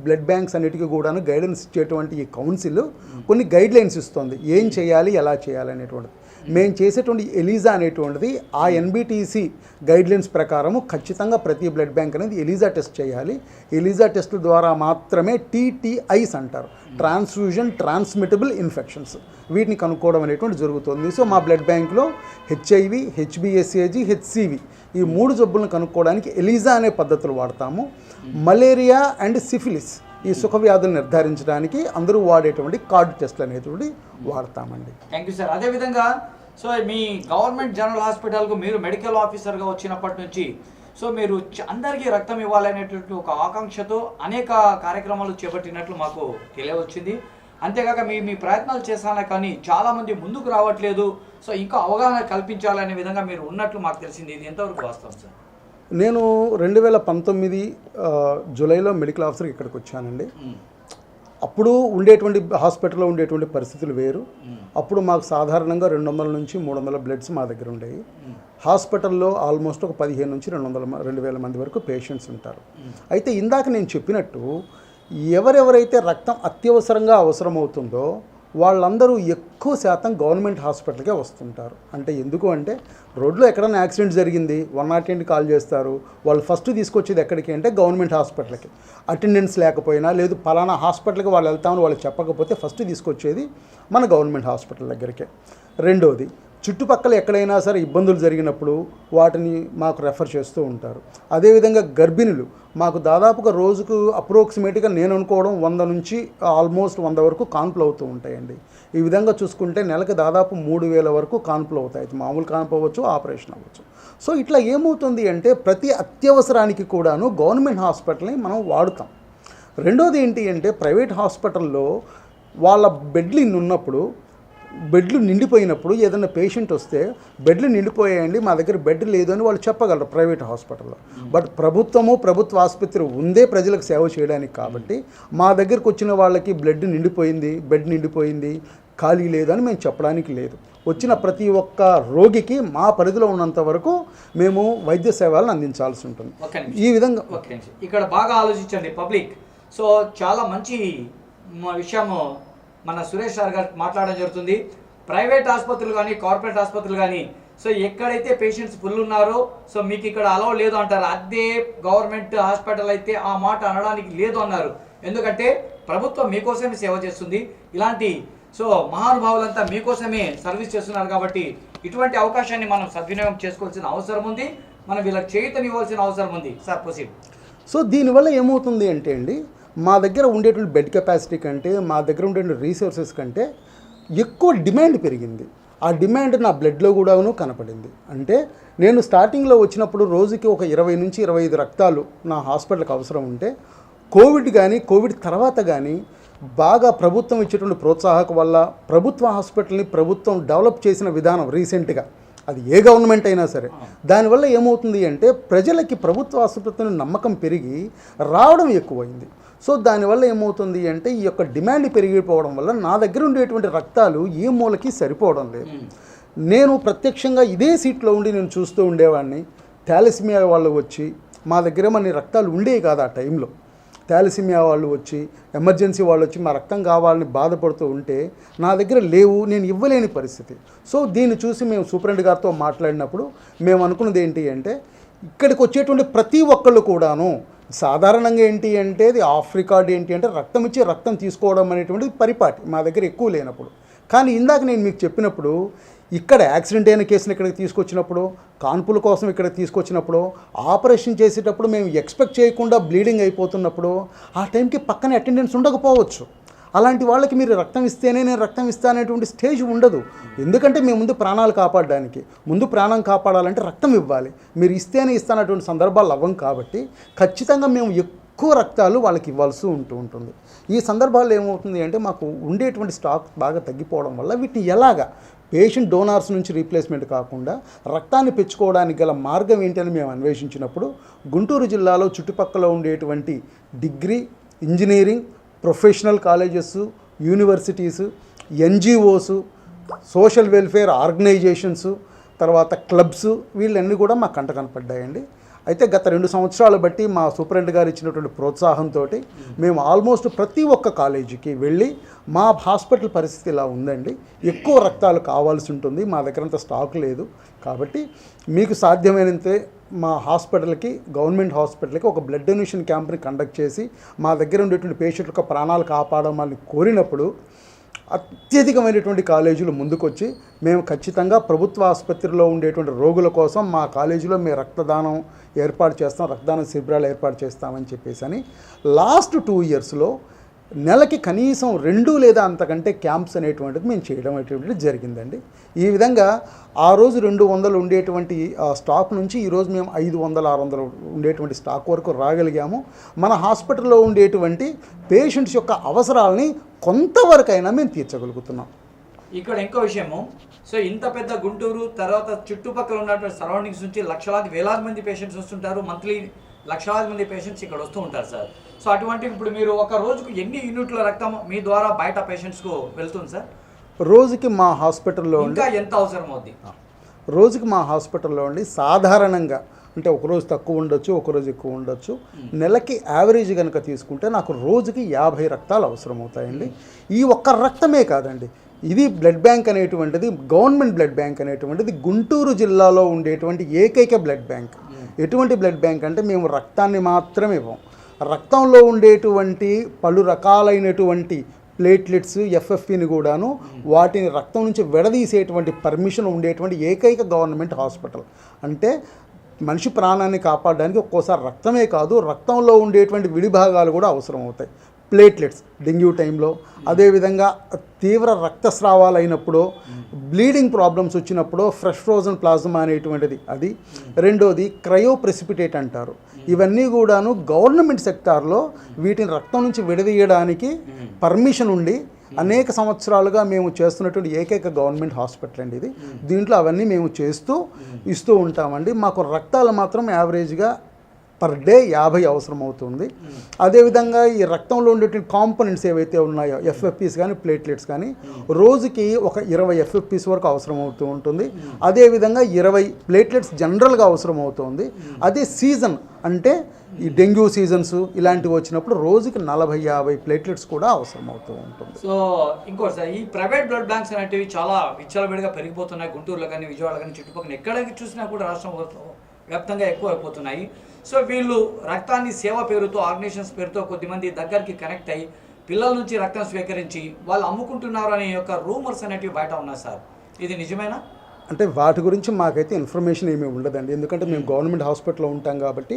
బ్లడ్ బ్యాంక్స్ అన్నిటికీ కూడాను గైడెన్స్ ఇచ్చేటువంటి ఈ కౌన్సిల్ కొన్ని గైడ్లైన్స్ ఇస్తుంది ఏం చేయాలి ఎలా చేయాలి అనేటువంటిది. మేము చేసేటువంటి ఎలీజా అనేటువంటిది ఆ ఎన్బిటిసి గైడ్లైన్స్ ప్రకారము ఖచ్చితంగా ప్రతి బ్లడ్ బ్యాంక్ అనేది ఎలీజా టెస్ట్ చేయాలి. ఎలీజా టెస్ట్ ద్వారా మాత్రమే TTIs అంటారు, ట్రాన్స్ఫ్యూజన్ ట్రాన్స్మిటబుల్ ఇన్ఫెక్షన్స్, వీటిని కనుక్కోవడం అనేటువంటి జరుగుతుంది. సో మా బ్లడ్ బ్యాంక్లో HIV, HBsAg, HCV ఈ 3 జబ్బులను కనుక్కోవడానికి ఎలీజా అనే పద్ధతులు వాడతాము. మలేరియా అండ్ సిఫిలిస్ ఈ సుఖ వ్యాధులు నిర్ధారించడానికి అందరూ వాడేటువంటి కార్డు టెస్ట్లు అనేటువంటి వాడతామండి.
Thank you sir. అదేవిధంగా సో మీ గవర్నమెంట్ జనరల్ హాస్పిటల్కు మీరు మెడికల్ ఆఫీసర్గా వచ్చినప్పటి నుంచి సో మీరు అందరికీ రక్తం ఇవ్వాలనేటువంటి ఒక ఆకాంక్షతో అనేక కార్యక్రమాలు చేపట్టినట్లు మాకు తెలియవచ్చింది. అంతేకాక మీ ప్రయత్నాలు చేశానే కానీ చాలామంది ముందుకు రావట్లేదు, సో ఇంకా అవగాహన కల్పించాలనే విధంగా మీరు ఉన్నట్లు మాకు తెలిసింది. ఇది ఎంతవరకు వాస్తవం సార్?
నేను 2019 జూలైలో మెడికల్ ఆఫీసర్కి ఇక్కడికి వచ్చానండి. అప్పుడు ఉండేటువంటి హాస్పిటల్లో ఉండేటువంటి పరిస్థితులు వేరు. అప్పుడు మాకు సాధారణంగా 200 నుంచి 300 బ్లడ్స్ మా దగ్గర ఉండేవి. హాస్పిటల్లో ఆల్మోస్ట్ ఒక 15 నుంచి 200-2000 మంది వరకు పేషెంట్స్ ఉంటారు. అయితే ఇందాక నేను చెప్పినట్టు ఎవరెవరైతే రక్తం అత్యవసరంగా అవసరమవుతుందో వాళ్ళందరూ ఎక్కువ శాతం గవర్నమెంట్ హాస్పిటల్కే వస్తుంటారు. అంటే ఎందుకు అంటే రోడ్లో ఎక్కడైనా యాక్సిడెంట్ జరిగింది 108 కాల్ చేస్తారు. వాళ్ళు ఫస్ట్ తీసుకొచ్చేది ఎక్కడికి అంటే గవర్నమెంట్ హాస్పిటల్కి. అటెండెన్స్ లేకపోయినా లేదు పలానా హాస్పిటల్కి వాళ్ళు వెళ్తామని వాళ్ళు చెప్పకపోతే ఫస్ట్ తీసుకొచ్చేది మన గవర్నమెంట్ హాస్పిటల్ దగ్గరికే. రెండోది చుట్టుపక్కల ఎక్కడైనా సరే ఇబ్బందులు జరిగినప్పుడు వాటిని మాకు రెఫర్ చేస్తూ ఉంటారు. అదేవిధంగా గర్భిణులు మాకు దాదాపుగా రోజుకు అప్రోక్సిమేట్గా నేను అనుకోవడం 100 నుంచి ఆల్మోస్ట్ 100 వరకు కాన్పులు అవుతూ ఉంటాయండి. ఈ విధంగా చూసుకుంటే నెలకు దాదాపు 3000 వరకు కాన్పులు అవుతాయి. మామూలు కాన్పు అవ్వచ్చు, ఆపరేషన్ అవ్వచ్చు. సో ఇట్లా ఏమవుతుంది అంటే ప్రతి అత్యవసరానికి కూడాను గవర్నమెంట్ హాస్పిటల్ని మనం వాడుతాం. రెండోది ఏంటి అంటే ప్రైవేట్ హాస్పిటల్లో వాళ్ళ బెడ్లు ఉన్నప్పుడు బెడ్లు నిండిపోయినప్పుడు ఏదైనా పేషెంట్ వస్తే బెడ్లు నిండిపోయాయండి మా దగ్గర బెడ్ లేదు అని వాళ్ళు చెప్పగలరు ప్రైవేట్ హాస్పిటల్లో. బట్ ప్రభుత్వ ఆసుపత్రి ఉందే ప్రజలకు సేవ చేయడానికి. కాబట్టి మా దగ్గరకు వచ్చిన వాళ్ళకి బెడ్ నిండిపోయింది ఖాళీ లేదని మేము చెప్పడానికి లేదు. వచ్చిన ప్రతి ఒక్క రోగికి మా పరిధిలో ఉన్నంత వరకు మేము వైద్య సేవలను అందించాల్సి ఉంటుంది. ఈ విధంగా
ఇక్కడ బాగా ఆలోచించండి పబ్లిక్. సో చాలా మంచి విషయము మన సురేష్ సార్ గారు మాట్లాడడం జరుగుతుంది. ప్రైవేట్ ఆసుపత్రులు కానీ కార్పొరేట్ ఆసుపత్రులు కానీ సో ఎక్కడైతే పేషెంట్స్ ఫుల్ ఉన్నారో సో మీకు ఇక్కడ అలౌ లేదు అంటారు. అదే గవర్నమెంట్ హాస్పిటల్ అయితే ఆ మాట అనడానికి లేదు అన్నారు. ఎందుకంటే ప్రభుత్వం మీకోసమే సేవ చేస్తుంది. ఇలాంటి సో మహానుభావులంతా మీకోసమే సర్వీస్ చేస్తున్నారు. కాబట్టి ఇటువంటి అవకాశాన్ని మనం సద్వినియోగం చేసుకోవాల్సిన అవసరం ఉంది. మనం వీళ్ళకి చేయూతనివ్వాల్సిన అవసరం ఉంది. Sir proceed.
సో దీనివల్ల ఏమవుతుంది అంటే అండి మా దగ్గర ఉండేటువంటి బెడ్ కెపాసిటీ కంటే మా దగ్గర ఉండేటువంటి రీసోర్సెస్ కంటే ఎక్కువ డిమాండ్ పెరిగింది. ఆ డిమాండ్ నా బ్లడ్లో కూడాను కనపడింది. అంటే నేను స్టార్టింగ్లో వచ్చినప్పుడు రోజుకి ఒక 20 నుంచి 25 రక్తాలు నా హాస్పిటల్కి అవసరం ఉంటే కోవిడ్ తర్వాత కానీ బాగా ప్రభుత్వం ఇచ్చేటువంటి ప్రోత్సాహక వల్ల ప్రభుత్వ హాస్పిటల్ని ప్రభుత్వం డెవలప్ చేసిన విధానం రీసెంట్గా అది ఏ గవర్నమెంట్ అయినా సరే దానివల్ల ఏమవుతుంది అంటే ప్రజలకి ప్రభుత్వ ఆసుపత్రిని నమ్మకం పెరిగి రావడం ఎక్కువైంది. సో దానివల్ల ఏమవుతుంది అంటే ఈ యొక్క డిమాండ్ పెరిగిపోవడం వల్ల నా దగ్గర ఉండేటువంటి రక్తాలు ఏ మూలకి సరిపోవడం లేదు. నేను ప్రత్యక్షంగా ఇదే సీట్లో ఉండి నేను చూస్తూ ఉండేవాడిని. థాలసీమియా వాళ్ళు వచ్చి మా దగ్గర మన రక్తాలు ఉండేవి కాదు ఆ టైంలో. థాలసీమియా వాళ్ళు వచ్చి ఎమర్జెన్సీ వాళ్ళు వచ్చి మా రక్తం కావాలని బాధపడుతూ ఉంటే నా దగ్గర లేవు, నేను ఇవ్వలేని పరిస్థితి. సో దీన్ని చూసి మేము సూపరింటెండెంట్ గారితో మాట్లాడినప్పుడు మేము అనుకున్నది ఏంటి అంటే ఇక్కడికి వచ్చేటువంటి ప్రతి ఒక్కళ్ళు కూడాను సాధారణంగా ఏంటి అంటే అది ఆఫ్ రికార్డ్ ఏంటి అంటే రక్తం ఇచ్చి రక్తం తీసుకోవడం అనేటువంటిది పరిపాటి మా దగ్గర ఎక్కువ లేనప్పుడు. కానీ ఇందాక నేను మీకు చెప్పినప్పుడు ఇక్కడ యాక్సిడెంట్ అయిన కేసులు ఇక్కడికి తీసుకొచ్చినప్పుడు కాన్పుల కోసం ఇక్కడికి తీసుకొచ్చినప్పుడు ఆపరేషన్ చేసేటప్పుడు మేము ఎక్స్పెక్ట్ చేయకుండా బ్లీడింగ్ అయిపోతున్నప్పుడు ఆ టైంకి పక్కన అటెండెన్స్ ఉండకపోవచ్చు. అలాంటి వాళ్ళకి మీరు రక్తం ఇస్తేనే నేను రక్తం ఇస్తానేటువంటి స్టేజ్ ఉండదు. ఎందుకంటే మేము ముందు ప్రాణాలు కాపాడడానికి ముందు ప్రాణం కాపాడాలంటే రక్తం ఇవ్వాలి. మీరు ఇస్తేనే ఇస్తానటువంటి సందర్భాలు అవ్వం. కాబట్టి ఖచ్చితంగా మేము ఎక్కువ రక్తాలు వాళ్ళకి ఇవ్వాల్సి ఉంటుంది. ఈ సందర్భాల్లో ఏమవుతుంది అంటే మాకు ఉండేటువంటి స్టాక్ బాగా తగ్గిపోవడం వల్ల వీటిని ఎలాగా పేషెంట్ డోనార్స్ నుంచి రీప్లేస్మెంట్ కాకుండా రక్తాన్ని పెంచుకోవడానికి గల మార్గం ఏంటని మేము అన్వేషించినప్పుడు గుంటూరు జిల్లాలో చుట్టుపక్కల ఉండేటువంటి degree, engineering, professional colleges, universities, NGOs, social welfare organisations, తర్వాత క్లబ్స్, వీళ్ళన్నీ కూడా మా కంట కనపడ్డాయండి. అయితే గత 2 సంవత్సరాలు బట్టి మా సూపరింటెండెంట్ గారు ఇచ్చినటువంటి ప్రోత్సాహంతో మేము ఆల్మోస్ట్ ప్రతి ఒక్క కాలేజీకి వెళ్ళి మా హాస్పిటల్ పరిస్థితి ఇలా ఉందండి, ఎక్కువ రక్తాలు కావాల్సి ఉంటుంది, మా దగ్గర అంత స్టాక్ లేదు, కాబట్టి మీకు సాధ్యమైనంతే మా హాస్పిటల్కి, గవర్నమెంట్ హాస్పిటల్కి ఒక బ్లడ్ డొనేషన్ క్యాంప్ని కండక్ట్ చేసి మా దగ్గర ఉండేటువంటి పేషెంట్ల యొక్క ప్రాణాలు కాపాడమని కోరినప్పుడు అత్యధికమైనటువంటి కాలేజీలు ముందుకొచ్చి మేము ఖచ్చితంగా ప్రభుత్వ ఆసుపత్రిలో ఉండేటువంటి రోగుల కోసం మా కాలేజీలో మేము రక్తదానం ఏర్పాటు చేస్తాం, రక్తదాన శిబిరాలు ఏర్పాటు చేస్తామని చెప్పేసి అని లాస్ట్ 2 ఇయర్స్లో నెలకి కనీసం 2 లేదా అంతకంటే క్యాంప్స్ అనేటువంటిది మేము చేయడం అనేటువంటిది జరిగిందండి. ఈ విధంగా ఆ రోజు 200 ఉండేటువంటి స్టాక్ నుంచి ఈరోజు మేము 500-600 ఉండేటువంటి స్టాక్ వరకు రాగలిగాము. మన హాస్పిటల్లో ఉండేటువంటి పేషెంట్స్ యొక్క అవసరాలని కొంతవరకైనా మేము తీర్చగలుగుతున్నాం.
ఇక్కడ ఇంకో విషయము, సో ఇంత పెద్ద గుంటూరు తర్వాత చుట్టుపక్కల ఉన్నటువంటి సరౌండింగ్స్ నుంచి లక్షలాది వేలాది మంది పేషెంట్స్ వస్తుంటారు, మంత్లీ లక్షలాది మంది పేషెంట్స్ ఇక్కడ వస్తూ ఉంటారు సార్. సో అటువంటి ఇప్పుడు మీరు ఒక రోజుకు ఎన్ని యూనిట్ల రక్తం మీ ద్వారా బయట పేషెంట్స్కు వెళ్తుంది సార్?
రోజుకి మా హాస్పిటల్లో
ఇంకా ఎంత అవసరం అవుద్ది?
రోజుకి మా హాస్పిటల్లో ఉండి సాధారణంగా అంటే ఒకరోజు తక్కువ ఉండొచ్చు, ఒకరోజు ఎక్కువ ఉండొచ్చు, నెలకి యావరేజ్ కనుక తీసుకుంటే నాకు రోజుకి 50 రక్తాలు అవసరం అవుతాయండి. ఈ ఒక్క రక్తమే కాదండి, ఇది బ్లడ్ బ్యాంక్ అనేటువంటిది, గవర్నమెంట్ బ్లడ్ బ్యాంక్ అనేటువంటిది గుంటూరు జిల్లాలో ఉండేటువంటి ఏకైక బ్లడ్ బ్యాంక్. ఎటువంటి బ్లడ్ బ్యాంక్ అంటే మేము రక్తాన్ని మాత్రమే ఇవ్వం, రక్తంలో ఉండేటువంటి పలు రకాలైనటువంటి ప్లేట్లెట్స్, ఎఫ్ఎఫ్పిని కూడాను వాటిని రక్తం నుంచి విడదీసేటువంటి పర్మిషన్ ఉండేటువంటి ఏకైక గవర్నమెంట్ హాస్పిటల్. అంటే మనిషి ప్రాణాన్ని కాపాడడానికి ఒక్కోసారి రక్తమే కాదు, రక్తంలో ఉండేటువంటి విడిభాగాలు కూడా అవసరం అవుతాయి. ప్లేట్లెట్స్ డెంగ్యూ టైంలో, అదేవిధంగా తీవ్ర రక్తస్రావాలు అయినప్పుడు, బ్లీడింగ్ ప్రాబ్లమ్స్ వచ్చినప్పుడు ఫ్రెష్ ఫ్రోజన్ ప్లాజ్మా అనేటువంటిది అది. రెండోది క్రయో ప్రెసిపిటేట్ అంటారు. ఇవన్నీ కూడాను గవర్నమెంట్ సెక్టార్లో వీటిని రక్తం నుంచి విడదీయడానికి పర్మిషన్ ఉండి అనేక సంవత్సరాలుగా మేము చేస్తున్నటువంటి ఏకైక గవర్నమెంట్ హాస్పిటల్ అండి ఇది. దీంట్లో అవన్నీ మేము ఇస్తూ ఉంటామండి. మాకు రక్తాలు మాత్రం యావరేజ్గా పర్ డే 50 అవసరం అవుతుంది. అదేవిధంగా ఈ రక్తంలో ఉండేటువంటి కాంపోనెంట్స్ ఏవైతే ఉన్నాయో, ఎఫ్ఎఫ్పీస్ కానీ ప్లేట్లెట్స్ కానీ, రోజుకి ఒక 20 ఎఫ్ఎఫ్పీస్ వరకు అవసరం అవుతూ ఉంటుంది. అదేవిధంగా 20 ప్లేట్లెట్స్ జనరల్గా అవసరం అవుతుంది. అదే సీజన్ అంటే ఈ డెంగ్యూ సీజన్స్ ఇలాంటివి వచ్చినప్పుడు రోజుకి 40-50 ప్లేట్లెట్స్ కూడా అవసరం అవుతూ ఉంటుంది.
సో ఇంకోటి సార్, ఈ ప్రైవేట్ బ్లడ్ బ్యాంక్స్ అనేటివి చాలా విచ్చలవిడిగా పెరిగిపోతున్నాయి. గుంటూరులో కానీ, విజయవాడ కానీ, చుట్టుపక్కల ఎక్కడికి చూసినా కూడా రాష్ట్రం వ్యాప్తంగా ఎక్కువ అయిపోతున్నాయి. సో వీళ్ళు రక్తాన్ని సేవ పేరుతో, ఆర్గనైజేషన్స్ పేరుతో కొద్దిమంది దగ్గరికి కనెక్ట్ అయ్యి పిల్లల నుంచి రక్తం స్వీకరించి వాళ్ళు అమ్ముకుంటున్నారు అనే యొక్క రూమర్స్ అనేటివి బయట ఉన్నాయి సార్, ఇది నిజమేనా?
అంటే వాటి గురించి మాకైతే ఇన్ఫర్మేషన్ ఏమీ ఉండదండి, ఎందుకంటే మేము గవర్నమెంట్ హాస్పిటల్లో ఉంటాం కాబట్టి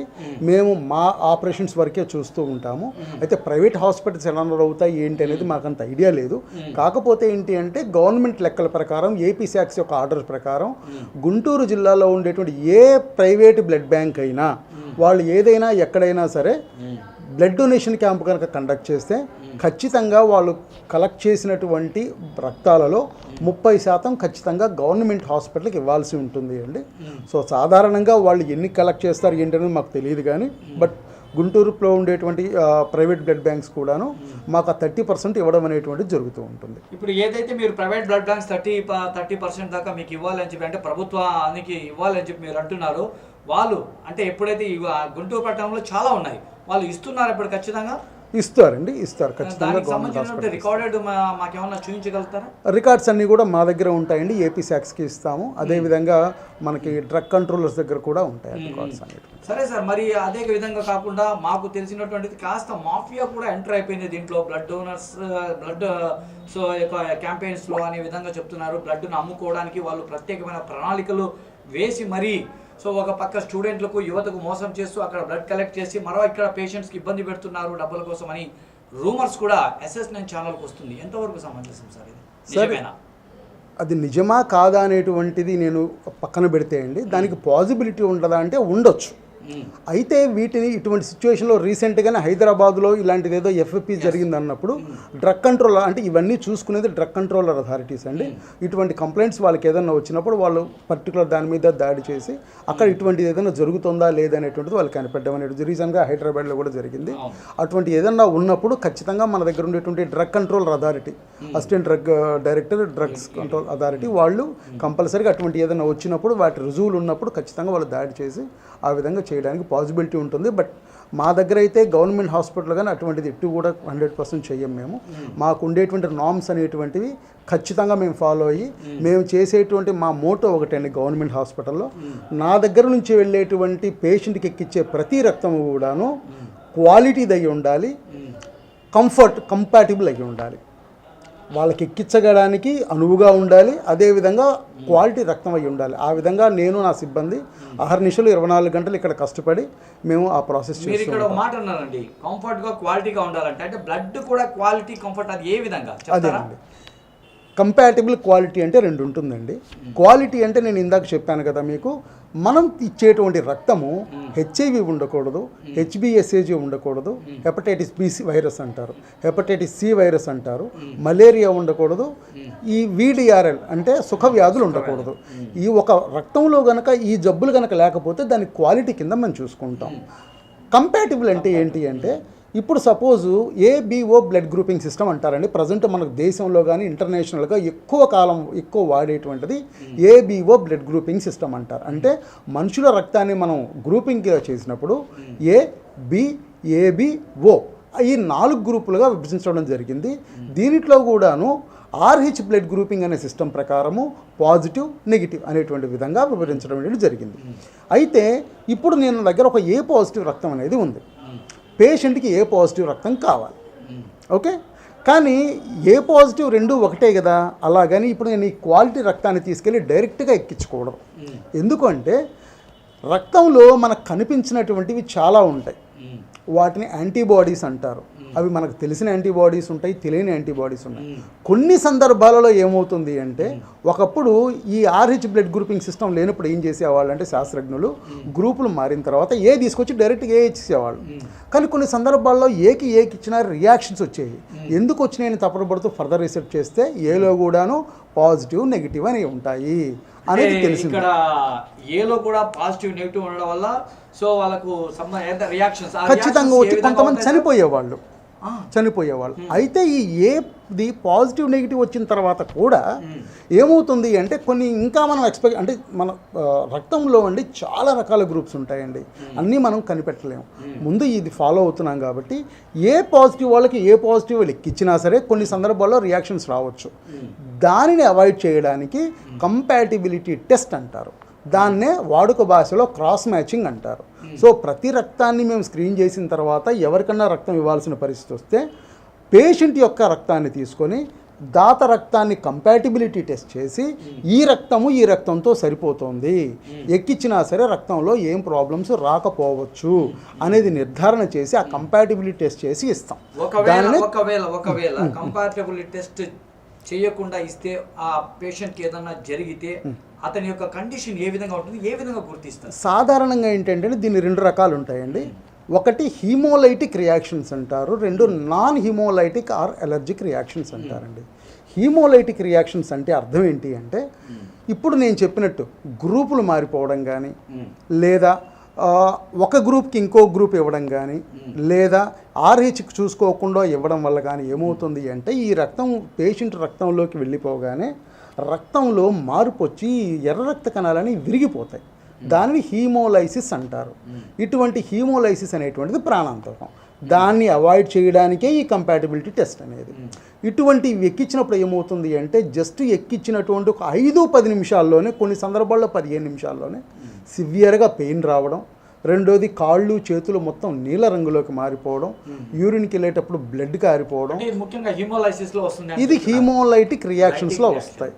మేము మా ఆపరేషన్స్ వరకే చూస్తూ ఉంటాము. అయితే ప్రైవేట్ హాస్పిటల్స్ ఎలా అవుతాయి ఏంటి అనేది మాకు అంత ఐడియా లేదు. కాకపోతే ఏంటి అంటే గవర్నమెంట్ లెక్కల ప్రకారం, ఏపీ శాక్స్ యొక్క ఆర్డర్ ప్రకారం గుంటూరు జిల్లాలో ఉండేటువంటి ఏ ప్రైవేట్ బ్లడ్ బ్యాంక్ అయినా వాళ్ళు ఏదైనా ఎక్కడైనా సరే బ్లడ్ డొనేషన్ క్యాంప్ కనుక కండక్ట్ చేస్తే ఖచ్చితంగా వాళ్ళు కలెక్ట్ చేసినటువంటి రక్తాలలో 30% ఖచ్చితంగా గవర్నమెంట్ హాస్పిటల్కి ఇవ్వాల్సి ఉంటుంది అండి. సో సాధారణంగా వాళ్ళు ఎన్ని కలెక్ట్ చేస్తారు ఏంటనేది మాకు తెలియదు కానీ, బట్ గుంటూరులో ఉండేటువంటి ప్రైవేట్ బ్లడ్ బ్యాంక్స్ కూడాను మాకు 30% ఇవ్వడం అనేటువంటిది జరుగుతూ ఉంటుంది.
ఇప్పుడు ఏదైతే మీరు ప్రైవేట్ బ్లడ్ బ్యాంక్స్ 30% దాకా మీకు ఇవ్వాలని చెప్పి, అంటే ప్రభుత్వానికి ఇవ్వాలని చెప్పి మీరు అంటున్నారు, వాళ్ళు అంటే ఎప్పుడైతే గుంటూరు పట్టణంలో చాలా ఉన్నాయి, వాళ్ళు ఇస్తున్నారు ఇప్పుడు ఖచ్చితంగా?
ఇస్తారు ఖచ్చితంగా.
రికార్డెడ్ మాకేమన్నా చూపించగలుగుతారా?
రికార్డ్స్ అన్నీ కూడా మా దగ్గర ఉంటాయండి, ఏపీ శాక్స్కి ఇస్తాము. అదేవిధంగా మనకి డ్రగ్ కంట్రోలర్స్ దగ్గర కూడా ఉంటాయి రికార్డ్స్ అనేవి.
సరే సార్, మరి అదే విధంగా కాకుండా మాకు తెలిసినటువంటిది కాస్త మాఫియా కూడా ఎంటర్ అయిపోయింది దీంట్లో, బ్లడ్ డోనర్స్, బ్లడ్ సో క్యాంపెయిన్స్లో అనే విధంగా చెప్తున్నారు. బ్లడ్ను అమ్ముకోవడానికి వాళ్ళు ప్రత్యేకమైన ప్రణాళికలు వేసి మరీ సో ఒక పక్క స్టూడెంట్లకు, యువతకు మోసం చేస్తూ అక్కడ బ్లడ్ కలెక్ట్ చేసి మరో ఇక్కడ పేషెంట్స్కి ఇబ్బంది పెడుతున్నారు డబ్బుల కోసం అని రూమర్స్ కూడా SS9 ఛానల్కి వస్తుంది. ఎంతవరకు సమంజసం సార్ ఇది? నిజమేనా?
అది నిజమా కాదా అనేటువంటిది నేను పక్కన పెడితే అండి, దానికి పాసిబిలిటీ ఉండదా అంటే ఉండొచ్చు. అయితే వీటిని ఇటువంటి సిచ్యువేషన్లో రీసెంట్గానే హైదరాబాద్లో ఇలాంటిది ఏదో ఎఫ్ఎఫ్పి జరిగింది అన్నప్పుడు డ్రగ్ కంట్రోల్ అంటే ఇవన్నీ చూసుకునేది డ్రగ్ కంట్రోలర్ అథారిటీస్ అండి. ఇటువంటి కంప్లైంట్స్ వాళ్ళకి ఏదైనా వచ్చినప్పుడు వాళ్ళు పర్టికులర్ దాని మీద దాడి చేసి అక్కడ ఇటువంటిది ఏదైనా జరుగుతుందా లేదనేటువంటిది వాళ్ళు కనిపెట్టడం అనేది రీజన్గా హైదరాబాద్లో కూడా జరిగింది. అటువంటి ఏదైనా ఉన్నప్పుడు ఖచ్చితంగా మన దగ్గర ఉండేటువంటి drug controller authority, assistant drug director, drugs control authority వాళ్ళు కంపల్సరీగా అటువంటి ఏదైనా వచ్చినప్పుడు వాటి రుజువులు ఉన్నప్పుడు ఖచ్చితంగా వాళ్ళు దాడి చేసి ఆ విధంగా చేయడానికి పాసిబిలిటీ ఉంటుంది. బట్ మా దగ్గర అయితే గవర్నమెంట్ హాస్పిటల్ కానీ అటువంటిది ఎటు కూడా 100% చెయ్యం. మాకు ఉండేటువంటి నామ్స్ అనేటువంటివి ఖచ్చితంగా మేము ఫాలో అయ్యి మేము చేసేటువంటి మా మోటో ఒకటండి గవర్నమెంట్ హాస్పిటల్లో, నా దగ్గర నుంచి వెళ్ళేటువంటి పేషెంట్కి ఎక్కించే ప్రతి రక్తము కూడాను క్వాలిటీది అయి ఉండాలి, కంపాటిబుల్ అయి ఉండాలి, వాళ్ళకి ఎక్కించగడానికి అనువుగా ఉండాలి, అదేవిధంగా క్వాలిటీ రక్తం అయి ఉండాలి. ఆ విధంగా నేను నా సిబ్బంది అహర్నిశలు 24 గంటలు ఇక్కడ కష్టపడి మేము ఆ ప్రాసెస్
చేస్తాం. ఇక్కడ మాట అన్నారండి, కంఫర్ట్గా క్వాలిటీగా ఉండాలంటే అంటే బ్లడ్ కూడా క్వాలిటీ కంఫర్ట్ అది ఏ విధంగా?
అదేనండి, కంపాటిబుల్ క్వాలిటీ అంటే రెండు ఉంటుందండి. క్వాలిటీ అంటే నేను ఇందాక చెప్పాను కదా మీకు, మనం ఇచ్చేటువంటి రక్తము హెచ్ఐవి ఉండకూడదు, హెచ్బిఎస్ఏజీ ఉండకూడదు, హెపటైటిస్ బి వైరస్ అంటారు, హెపటైటిస్ సి వైరస్ అంటారు, మలేరియా ఉండకూడదు, ఈ విడిఆర్ఎల్ అంటే సుఖ వ్యాధులు ఉండకూడదు. ఈ ఒక రక్తంలో గనక ఈ జబ్బులు గనక లేకపోతే దాని క్వాలిటీ కింద మనం చూసుకుంటాం. కంపాటిబుల్ అంటే ఏంటి అంటే ఇప్పుడు suppose ABO blood grouping system అంటారండి. ప్రజెంట్ మనకు దేశంలో కానీ ఇంటర్నేషనల్గా ఎక్కువ వాడేటువంటిది ఏబిఓ బ్లడ్ గ్రూపింగ్ సిస్టమ్ అంటారు. అంటే మనుషుల రక్తాన్ని మనం గ్రూపింగ్ చేసినప్పుడు ఏబిఓ ఈ 4 గ్రూపులుగా విభజించడం జరిగింది. దీనిట్లో కూడాను ఆర్హెచ్ బ్లడ్ గ్రూపింగ్ అనే సిస్టమ్ ప్రకారము పాజిటివ్, నెగిటివ్ అనేటువంటి విధంగా వివరించడం అనేది జరిగింది. అయితే ఇప్పుడు నేను దగ్గర ఒక ఏ పాజిటివ్ రక్తం అనేది ఉంది. పేషెంట్కి ఏ పాజిటివ్ రక్తం కావాలి, ఓకే, కానీ ఏ పాజిటివ్ రెండు ఒకటే కదా. అలాగని ఇప్పుడు నేను ఈ క్వాలిటీ రక్తాన్ని తీసుకెళ్ళి డైరెక్ట్గా ఎక్కించకూడదు. ఎందుకంటే రక్తంలో మనకు కనిపించినటువంటివి చాలా ఉంటాయి, వాటిని యాంటీబాడీస్ అంటారు. అవి మనకు తెలిసిన యాంటీబాడీస్ ఉంటాయి, తెలియని యాంటీబాడీస్ ఉన్నాయి. కొన్ని సందర్భాలలో ఏమవుతుంది అంటే ఒకప్పుడు ఈ ఆర్హెచ్ బ్లడ్ గ్రూపింగ్ సిస్టమ్ లేనప్పుడు ఏం చేసేవాళ్ళు అంటే శాస్త్రజ్ఞులు గ్రూపులు మారిన తర్వాత ఏ తీసుకొచ్చి డైరెక్ట్గా ఏ ఇచ్చేసేవాళ్ళు. కానీ కొన్ని సందర్భాల్లో ఏకి ఇచ్చినా రియాక్షన్స్ వచ్చాయి. ఎందుకు వచ్చినాయని తప్పబడుతూ ఫర్దర్ రీసెర్చ్ చేస్తే ఏలో కూడాను పాజిటివ్, నెగిటివ్ అని ఉంటాయి అనేది తెలిసింది.
ఇక్కడ ఏలో కూడా పాజిటివ్, నెగిటివ్ ఉండడం వల్ల సో వాళ్ళకు రియాక్షన్స్
ఖచ్చితంగా వచ్చి కొంతమంది చనిపోయేవాళ్ళు. అయితే ఈ ఏది పాజిటివ్, నెగిటివ్ వచ్చిన తర్వాత కూడా ఏమవుతుంది అంటే కొన్ని ఇంకా మనం అంటే మన రక్తంలో అండి చాలా రకాల గ్రూప్స్ ఉంటాయండి, అన్నీ మనం కనిపెట్టలేము. ముందు ఇది ఫాలో అవుతున్నాం కాబట్టి ఏ పాజిటివ్ వాళ్ళకి ఏ పాజిటివ్ వాళ్ళు ఎక్కిచ్చినా సరే కొన్ని సందర్భాల్లో రియాక్షన్స్ రావచ్చు. దానిని అవాయిడ్ చేయడానికి కంపాటిబిలిటీ టెస్ట్ అంటారు, దాన్నే వాడుక భాషలో క్రాస్ మ్యాచింగ్ అంటారు. సో ప్రతి రక్తాన్ని మేము స్క్రీన్ చేసిన తర్వాత ఎవరికన్నా రక్తం ఇవ్వాల్సిన పరిస్థితి వస్తే పేషెంట్ యొక్క రక్తాన్ని తీసుకొని దాత రక్తాన్ని కంపాటిబిలిటీ టెస్ట్ చేసి ఈ రక్తంతో సరిపోతుంది, ఎక్కిచ్చినా సరే రక్తంలో ఏం ప్రాబ్లమ్స్ రాకపోవచ్చు అనేది నిర్ధారణ చేసి ఆ కంపాటిబిలిటీ టెస్ట్ చేసి ఇస్తాం.
ఒకవేళ కంపాటిబిలిటీ టెస్ట్ చేయకుండా ఇస్తే ఆ పేషెంట్కి ఏదన్నా జరిగితే అతని యొక్క కండిషన్ ఏ విధంగా ఉంటుంది, ఏ విధంగా గుర్తిస్తారు?
సాధారణంగా ఏంటంటే దీన్ని 2 రకాలు ఉంటాయండి. ఒకటి హీమోలైటిక్ రియాక్షన్స్ అంటారు, 2 non haemolytic or allergic reactions అంటారండి. హీమోలైటిక్ రియాక్షన్స్ అంటే అర్థం ఏంటి అంటే ఇప్పుడు నేను చెప్పినట్టు గ్రూపులు మారిపోవడం కానీ, లేదా ఒక గ్రూప్కి ఇంకో గ్రూప్ ఇవ్వడం కానీ, లేదా ఆర్హెచ్కి చూసుకోకుండా ఇవ్వడం వల్ల కానీ ఏమవుతుంది అంటే ఈ రక్తం పేషెంట్ రక్తంలోకి వెళ్ళిపోగానే రక్తంలో మార్పు వచ్చి ఎర్ర రక్త కణాలని విరిగిపోతాయి. దానిని హీమోలైసిస్ అంటారు. ఇటువంటి హీమోలైసిస్ అనేటువంటిది ప్రాణాంతకం. దాన్ని అవాయిడ్ చేయడానికే ఈ కంపాటిబిలిటీ టెస్ట్ అనేది. ఇటువంటి ఎక్కించినప్పుడు ఏమవుతుంది అంటే జస్ట్ ఎక్కించినటువంటి ఒక 5-10 నిమిషాల్లోనే, కొన్ని సందర్భాల్లో 15 నిమిషాల్లోనే సివియర్గా పెయిన్ రావడం, రెండోది కాళ్ళు చేతులు మొత్తం నీల రంగులోకి మారిపోవడం, యూరిన్కి వెళ్ళేటప్పుడు బ్లడ్ కారిపోవడం, ఇది హీమోలైటిక్ రియాక్షన్స్లో వస్తాయి.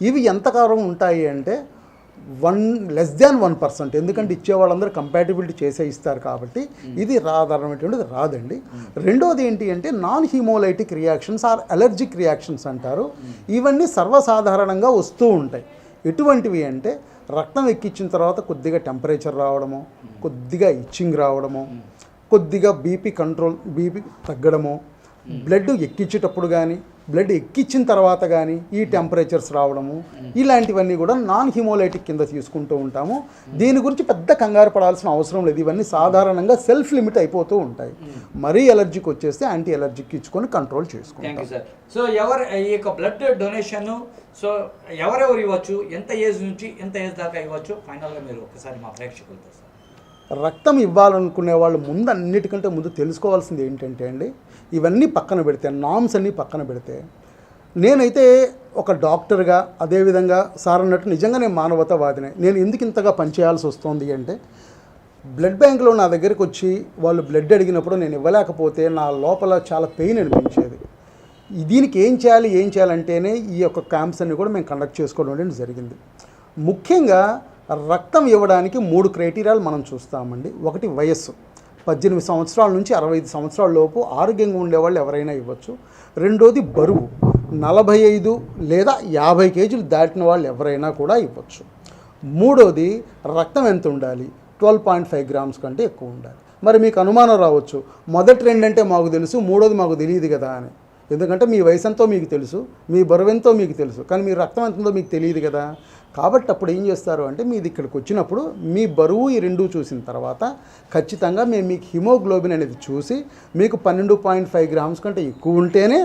ఇవి ఎంతకాలం ఉంటాయి అంటే 1% ఎందుకంటే ఇచ్చే వాళ్ళందరూ కంపాటిబిలిటీ చేసే ఇస్తారు కాబట్టి ఇది సాధారణమైనటువంటిది రాదండి. రెండోది ఏంటి అంటే non haemolytic reactions or allergic reactions అంటారు. ఇవన్నీ సర్వసాధారణంగా వస్తూ ఉంటాయి. ఎటువంటివి అంటే రక్తం ఎక్కించిన తర్వాత కొద్దిగా టెంపరేచర్ రావడము, కొద్దిగా ఇచ్చింగ్ రావడము, కొద్దిగా బీపీ తగ్గడము, బ్లడ్ ఎక్కించేటప్పుడు కానీ బ్లడ్ ఎక్కించిన తర్వాత కానీ ఈ టెంపరేచర్స్ రావడము, ఇలాంటివన్నీ కూడా నాన్ హిమోలైటిక్ కింద తీసుకుంటూ ఉంటాము. దీని గురించి పెద్ద కంగారు పడాల్సిన అవసరం లేదు. ఇవన్నీ సాధారణంగా సెల్ఫ్ లిమిట్ అయిపోతూ ఉంటాయి. మరీ ఎలర్జీకి వచ్చేస్తే యాంటీ ఎలర్జీకి ఇచ్చుకొని కంట్రోల్ చేసుకుంటాం.
సార్, సో ఈ యొక్క బ్లడ్ డొనేషన్ సో ఎవరెవరు ఇవ్వచ్చు, ఎంత ఏజ్ నుంచి ఎంత ఏజ్ దాకా ఇవ్వచ్చు, ఫైనల్గా మీరు ఒకసారి మా ప్రేక్షకులతో సార్.
రక్తం ఇవ్వాలనుకునే వాళ్ళు అన్నిటికంటే ముందు తెలుసుకోవాల్సింది ఏంటంటే అండి, ఇవన్నీ పక్కన పెడితే, నామ్స్ అన్నీ పక్కన పెడితే, నేనైతే ఒక డాక్టర్గా, అదేవిధంగా సార్ అన్నట్టు నిజంగా నేను మానవతావాదినే. నేను ఎందుకు ఇంతగా పనిచేయాల్సి వస్తుంది అంటే, బ్లడ్ బ్యాంకులో నా దగ్గరికి వచ్చి వాళ్ళు బ్లడ్ అడిగినప్పుడు నేను ఇవ్వలేకపోతే నా లోపల చాలా పెయిన్ అనిపించేది. దీనికి ఏం చేయాలంటేనే ఈ యొక్క క్యాంప్స్ అన్ని కూడా మేము కండక్ట్ చేసుకోవడం జరిగింది. ముఖ్యంగా రక్తం ఇవ్వడానికి 3 క్రైటీరియాలు మనం చూస్తామండి. ఒకటి వయస్సు, 18 సంవత్సరాల నుంచి 65 సంవత్సరాల లోపు ఆరోగ్యంగా ఉండేవాళ్ళు ఎవరైనా ఇవ్వచ్చు. రెండోది బరువు, 45 లేదా 50 కేజీలు దాటిన వాళ్ళు ఎవరైనా కూడా ఇవ్వచ్చు. మూడోది రక్తం ఎంత ఉండాలి, 12.5 గ్రామ్స్ కంటే ఎక్కువ ఉండాలి. మరి మీకు అనుమానం రావచ్చు, మొదటి 2 అంటే మాకు తెలుసు, మూడోది మాకు తెలియదు కదా అని. ఎందుకంటే మీ వయసు ఎంతో మీకు తెలుసు, మీ బరువు ఎంతో మీకు తెలుసు, కానీ మీ రక్తం ఎంత ఉందో మీకు తెలియదు కదా. కాబట్టి అప్పుడు ఏం చేస్తారు అంటే, మీది ఇక్కడికి వచ్చినప్పుడు మీ బరువు ఈ 2 చూసిన తర్వాత ఖచ్చితంగా మేము మీకు హిమోగ్లోబిన్ అనేది చూసి, మీకు 12.5 గ్రామ్స్ కంటే ఎక్కువ ఉంటేనే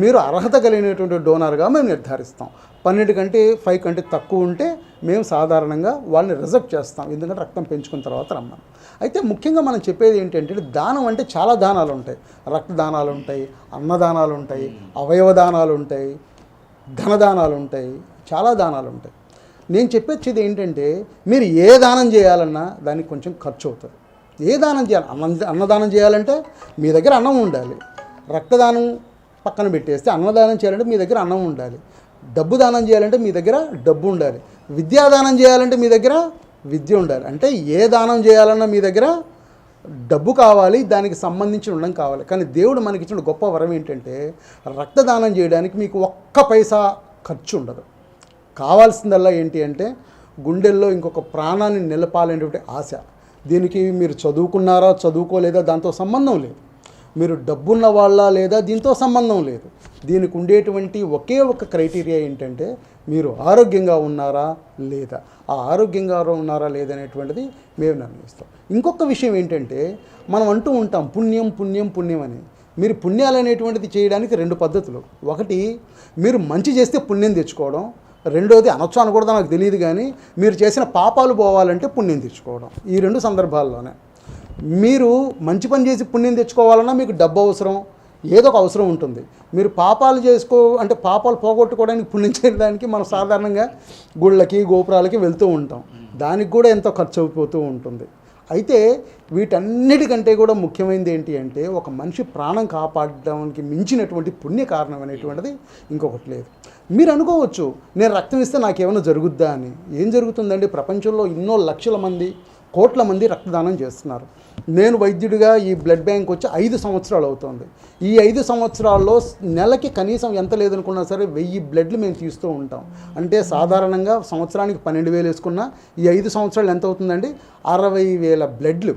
మీరు అర్హత కలిగినటువంటి డోనర్గా మేము నిర్ధారిస్తాం. 12 కంటే 5 కంటే తక్కువ ఉంటే మేము సాధారణంగా వాళ్ళని రిజెక్ట్ చేస్తాం, ఎందుకంటే రక్తం పెంచుకున్న తర్వాత రమ్మని. అయితే ముఖ్యంగా మనం చెప్పేది ఏంటంటే, దానం అంటే చాలా దానాలు ఉంటాయి. రక్తదానాలు ఉంటాయి, అన్నదానాలు ఉంటాయి, అవయవ దానాలు ఉంటాయి, ధనదానాలు ఉంటాయి, చాలా దానాలు ఉంటాయి. నేను చెప్పేది ఏంటంటే, మీరు ఏ దానం చేయాలన్నా దానికి కొంచెం ఖర్చు అవుతుంది. ఏ దానం చేయాలి, అన్నదానం చేయాలంటే మీ దగ్గర అన్నం ఉండాలి. రక్తదానం పక్కన పెట్టేస్తే అన్నదానం చేయాలంటే మీ దగ్గర అన్నం ఉండాలి. డబ్బు దానం చేయాలంటే మీ దగ్గర డబ్బు ఉండాలి. విద్యాదానం చేయాలంటే మీ దగ్గర విద్య ఉండాలి. అంటే ఏ దానం చేయాలన్నా మీ దగ్గర డబ్బు కావాలి, దానికి సంబంధించిన ఉండడం కావాలి. కానీ దేవుడు మనకిచ్చిన గొప్ప వరం ఏంటంటే, రక్తదానం చేయడానికి మీకు ఒక్క పైసా ఖర్చు ఉండదు. కావాల్సిందల్లా ఏంటి అంటే, గుండెల్లో ఇంకొక ప్రాణాన్ని నిలపాలనేటువంటి ఆశ. దీనికి మీరు చదువుకున్నారా చదువుకోలేదా దాంతో సంబంధం లేదు, మీరు డబ్బున్న వాళ్ళ లేదా దీంతో సంబంధం లేదు. దీనికి ఉండేటువంటి ఒకే ఒక క్రైటీరియా ఏంటంటే, మీరు ఆరోగ్యంగా ఉన్నారా లేదా. ఆ ఆరోగ్యంగా ఉన్నారా లేదనేటువంటిది మేము నిర్ణయిస్తాం. ఇంకొక విషయం ఏంటంటే, మనం అంటూ ఉంటాం పుణ్యం పుణ్యం పుణ్యం అని. మీరు పుణ్యాలు అనేటువంటిది చేయడానికి 2 పద్ధతులు. ఒకటి, మీరు మంచి చేస్తే పుణ్యం తెచ్చుకోవడం. రెండోది, అనొచ్చు అనకూడదు నాకు తెలియదు కానీ, మీరు చేసిన పాపాలు పోవాలంటే పుణ్యం తెచ్చుకోవడం. ఈ 2 సందర్భాల్లోనే మీరు మంచి పని చేసి పుణ్యం తెచ్చుకోవాలన్నా మీకు డబ్బు అవసరం, ఏదో ఒక అవసరం ఉంటుంది. మీరు పాపాలు అంటే పాపాలు పోగొట్టుకోవడానికి, పుణ్యం చేయడానికి మనం సాధారణంగా గుళ్ళకి గోపురాలకి వెళ్తూ ఉంటాం. దానికి కూడా ఎంతో ఖర్చు అయిపోతూ ఉంటుంది. అయితే వీటన్నిటికంటే కూడా ముఖ్యమైనది ఏంటి అంటే, ఒక మనిషి ప్రాణం కాపాడడానికి మించినటువంటి పుణ్య కారణం అనేటువంటిది ఇంకొకటి లేదు. మీరు అనుకోవచ్చు, నేను రక్తం ఇస్తే నాకేమైనా జరుగుద్దా అని. ఏం జరుగుతుందండి, ప్రపంచంలో ఎన్నో లక్షల మంది, కోట్ల మంది రక్తదానం చేస్తున్నారు. నేను వైద్యుడిగా ఈ బ్లడ్ బ్యాంక్ వచ్చి 5 సంవత్సరాలు అవుతుంది. ఈ 5 సంవత్సరాల్లో నెలకి కనీసం ఎంత లేదనుకున్నా సరే 1000 బ్లడ్లు మేము తీస్తూ ఉంటాం. అంటే సాధారణంగా సంవత్సరానికి 12,000 వేసుకున్నా ఈ 5 సంవత్సరాలు ఎంత అవుతుందండి, 60,000 బ్లడ్లు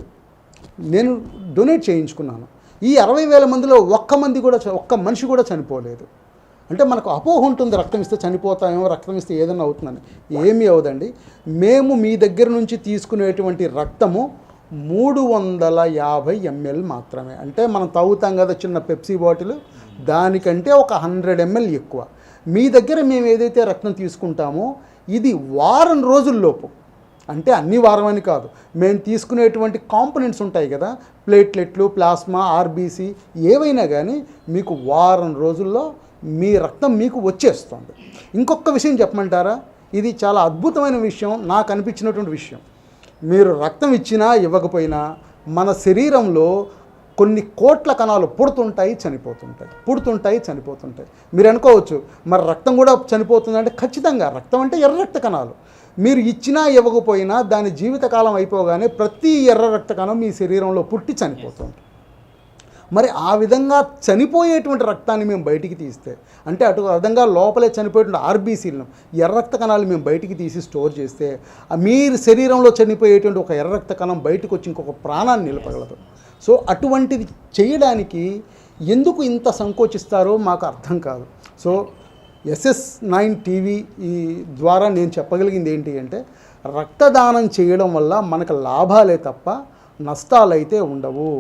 నేను డొనేట్ చేయించుకున్నాను. ఈ 60,000 మందిలో ఒక్క మనిషి కూడా చనిపోలేదు. అంటే మనకు అపోహ ఉంటుంది, రక్తం ఇస్తే చనిపోతామేమో, రక్తం ఇస్తే ఏదైనా అవుతుందని. ఏమీ అవదండి. మేము మీ దగ్గర నుంచి తీసుకునేటువంటి రక్తము 350 ml మాత్రమే. అంటే మనం తాగుతాం కదా చిన్న పెప్సీ బాటిల్, దానికంటే ఒక 100 ml ఎక్కువ. మీ దగ్గర మేము ఏదైతే రక్తం తీసుకుంటామో ఇది వారం రోజుల్లోపు, అంటే అన్ని వారం అని కాదు, మేము తీసుకునేటువంటి కాంపోనెంట్స్ ఉంటాయి కదా, ప్లేట్లెట్లు, ప్లాస్మా, ఆర్బీసీ ఏవైనా కానీ మీకు వారం రోజుల్లో మీ రక్తం మీకు వచ్చేస్తుంది. ఇంకొక విషయం చెప్పమంటారా, ఇది చాలా అద్భుతమైన విషయం, నాకు అనిపించినటువంటి విషయం. మీరు రక్తం ఇచ్చినా ఇవ్వకపోయినా మన శరీరంలో కొన్ని కోట్ల కణాలు పుడుతుంటాయి చనిపోతుంటాయి. మీరు అనుకోవచ్చు, మరి రక్తం కూడా చనిపోతుందంటే ఖచ్చితంగా. రక్తం అంటే ఎర్ర రక్త కణాలు. మీరు ఇచ్చినా ఇవ్వకపోయినా దాని జీవితకాలం అయిపోగానే ప్రతి ఎర్ర రక్త కణం మీ శరీరంలో పుట్టి చనిపోతుంది. మరి ఆ విధంగా చనిపోయేటువంటి రక్తాన్ని మేము బయటికి తీస్తే, అంటే అటు విధంగా లోపలే చనిపోయేటువంటి ఆర్బీసీలను ఎర్ర రక్త కణాలు మేము బయటికి తీసి స్టోర్ చేస్తే మీరు శరీరంలో చనిపోయేటువంటి ఒక ఎర్ర రక్త కణం బయటకు వచ్చి ఇంకొక ప్రాణాన్ని నిలపగలదు. సో అటువంటిది చేయడానికి ఎందుకు ఇంత సంకోచిస్తారో మాకు అర్థం కాదు. సో SS9 టీవీ ఈ ద్వారా నేను చెప్పగలిగింది ఏంటి అంటే, రక్తదానం చేయడం వల్ల మనకు లాభాలే తప్ప నష్టాలైతే ఉండవు.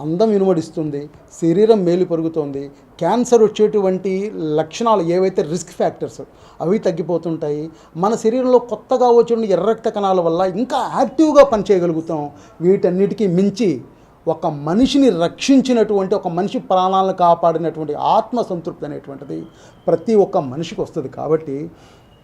అందం ఇనుమడిస్తుంది, శరీరం మేలు పెరుగుతుంది, క్యాన్సర్ వచ్చేటువంటి లక్షణాలు ఏవైతే రిస్క్ ఫ్యాక్టర్స్ అవి తగ్గిపోతుంటాయి. మన శరీరంలో కొత్తగా వచ్చిన ఎర్ర రక్త కణాల వల్ల ఇంకా యాక్టివ్గా పనిచేయగలుగుతాం. వీటన్నిటికీ మించి ఒక మనిషిని రక్షించినటువంటి, ఒక మనిషి ప్రాణాలను కాపాడినటువంటి ఆత్మసంతృప్తి అనేటువంటిది ప్రతి ఒక్క మనిషికి వస్తుంది. కాబట్టి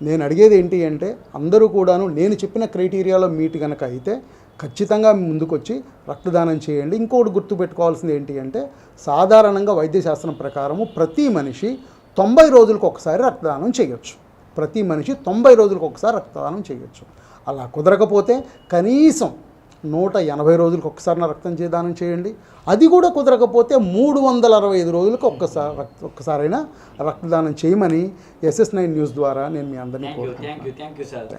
నేను అడిగేది ఏంటి అంటే, అందరూ కూడాను నేను చెప్పిన క్రైటీరియాలో మీట్ కనుక అయితే ఖచ్చితంగా ముందుకొచ్చి రక్తదానం చేయండి. ఇంకోటి గుర్తుపెట్టుకోవాల్సింది ఏంటి అంటే, సాధారణంగా వైద్యశాస్త్రం ప్రకారము ప్రతి మనిషి 90 రోజులకు ఒకసారి రక్తదానం చేయొచ్చు. ప్రతి మనిషి 90 రోజులకు ఒకసారి రక్తదానం చేయొచ్చు. అలా కుదరకపోతే కనీసం 180 రోజులకు ఒక్కసారి రక్తం దానం చేయండి. అది కూడా కుదరకపోతే 365 రోజులకు ఒక్కసారైనా రక్తదానం చేయమని SS9 న్యూస్ ద్వారా నేను మీ అందరినీ కోరుకుంటున్నాను.
Thank you sir.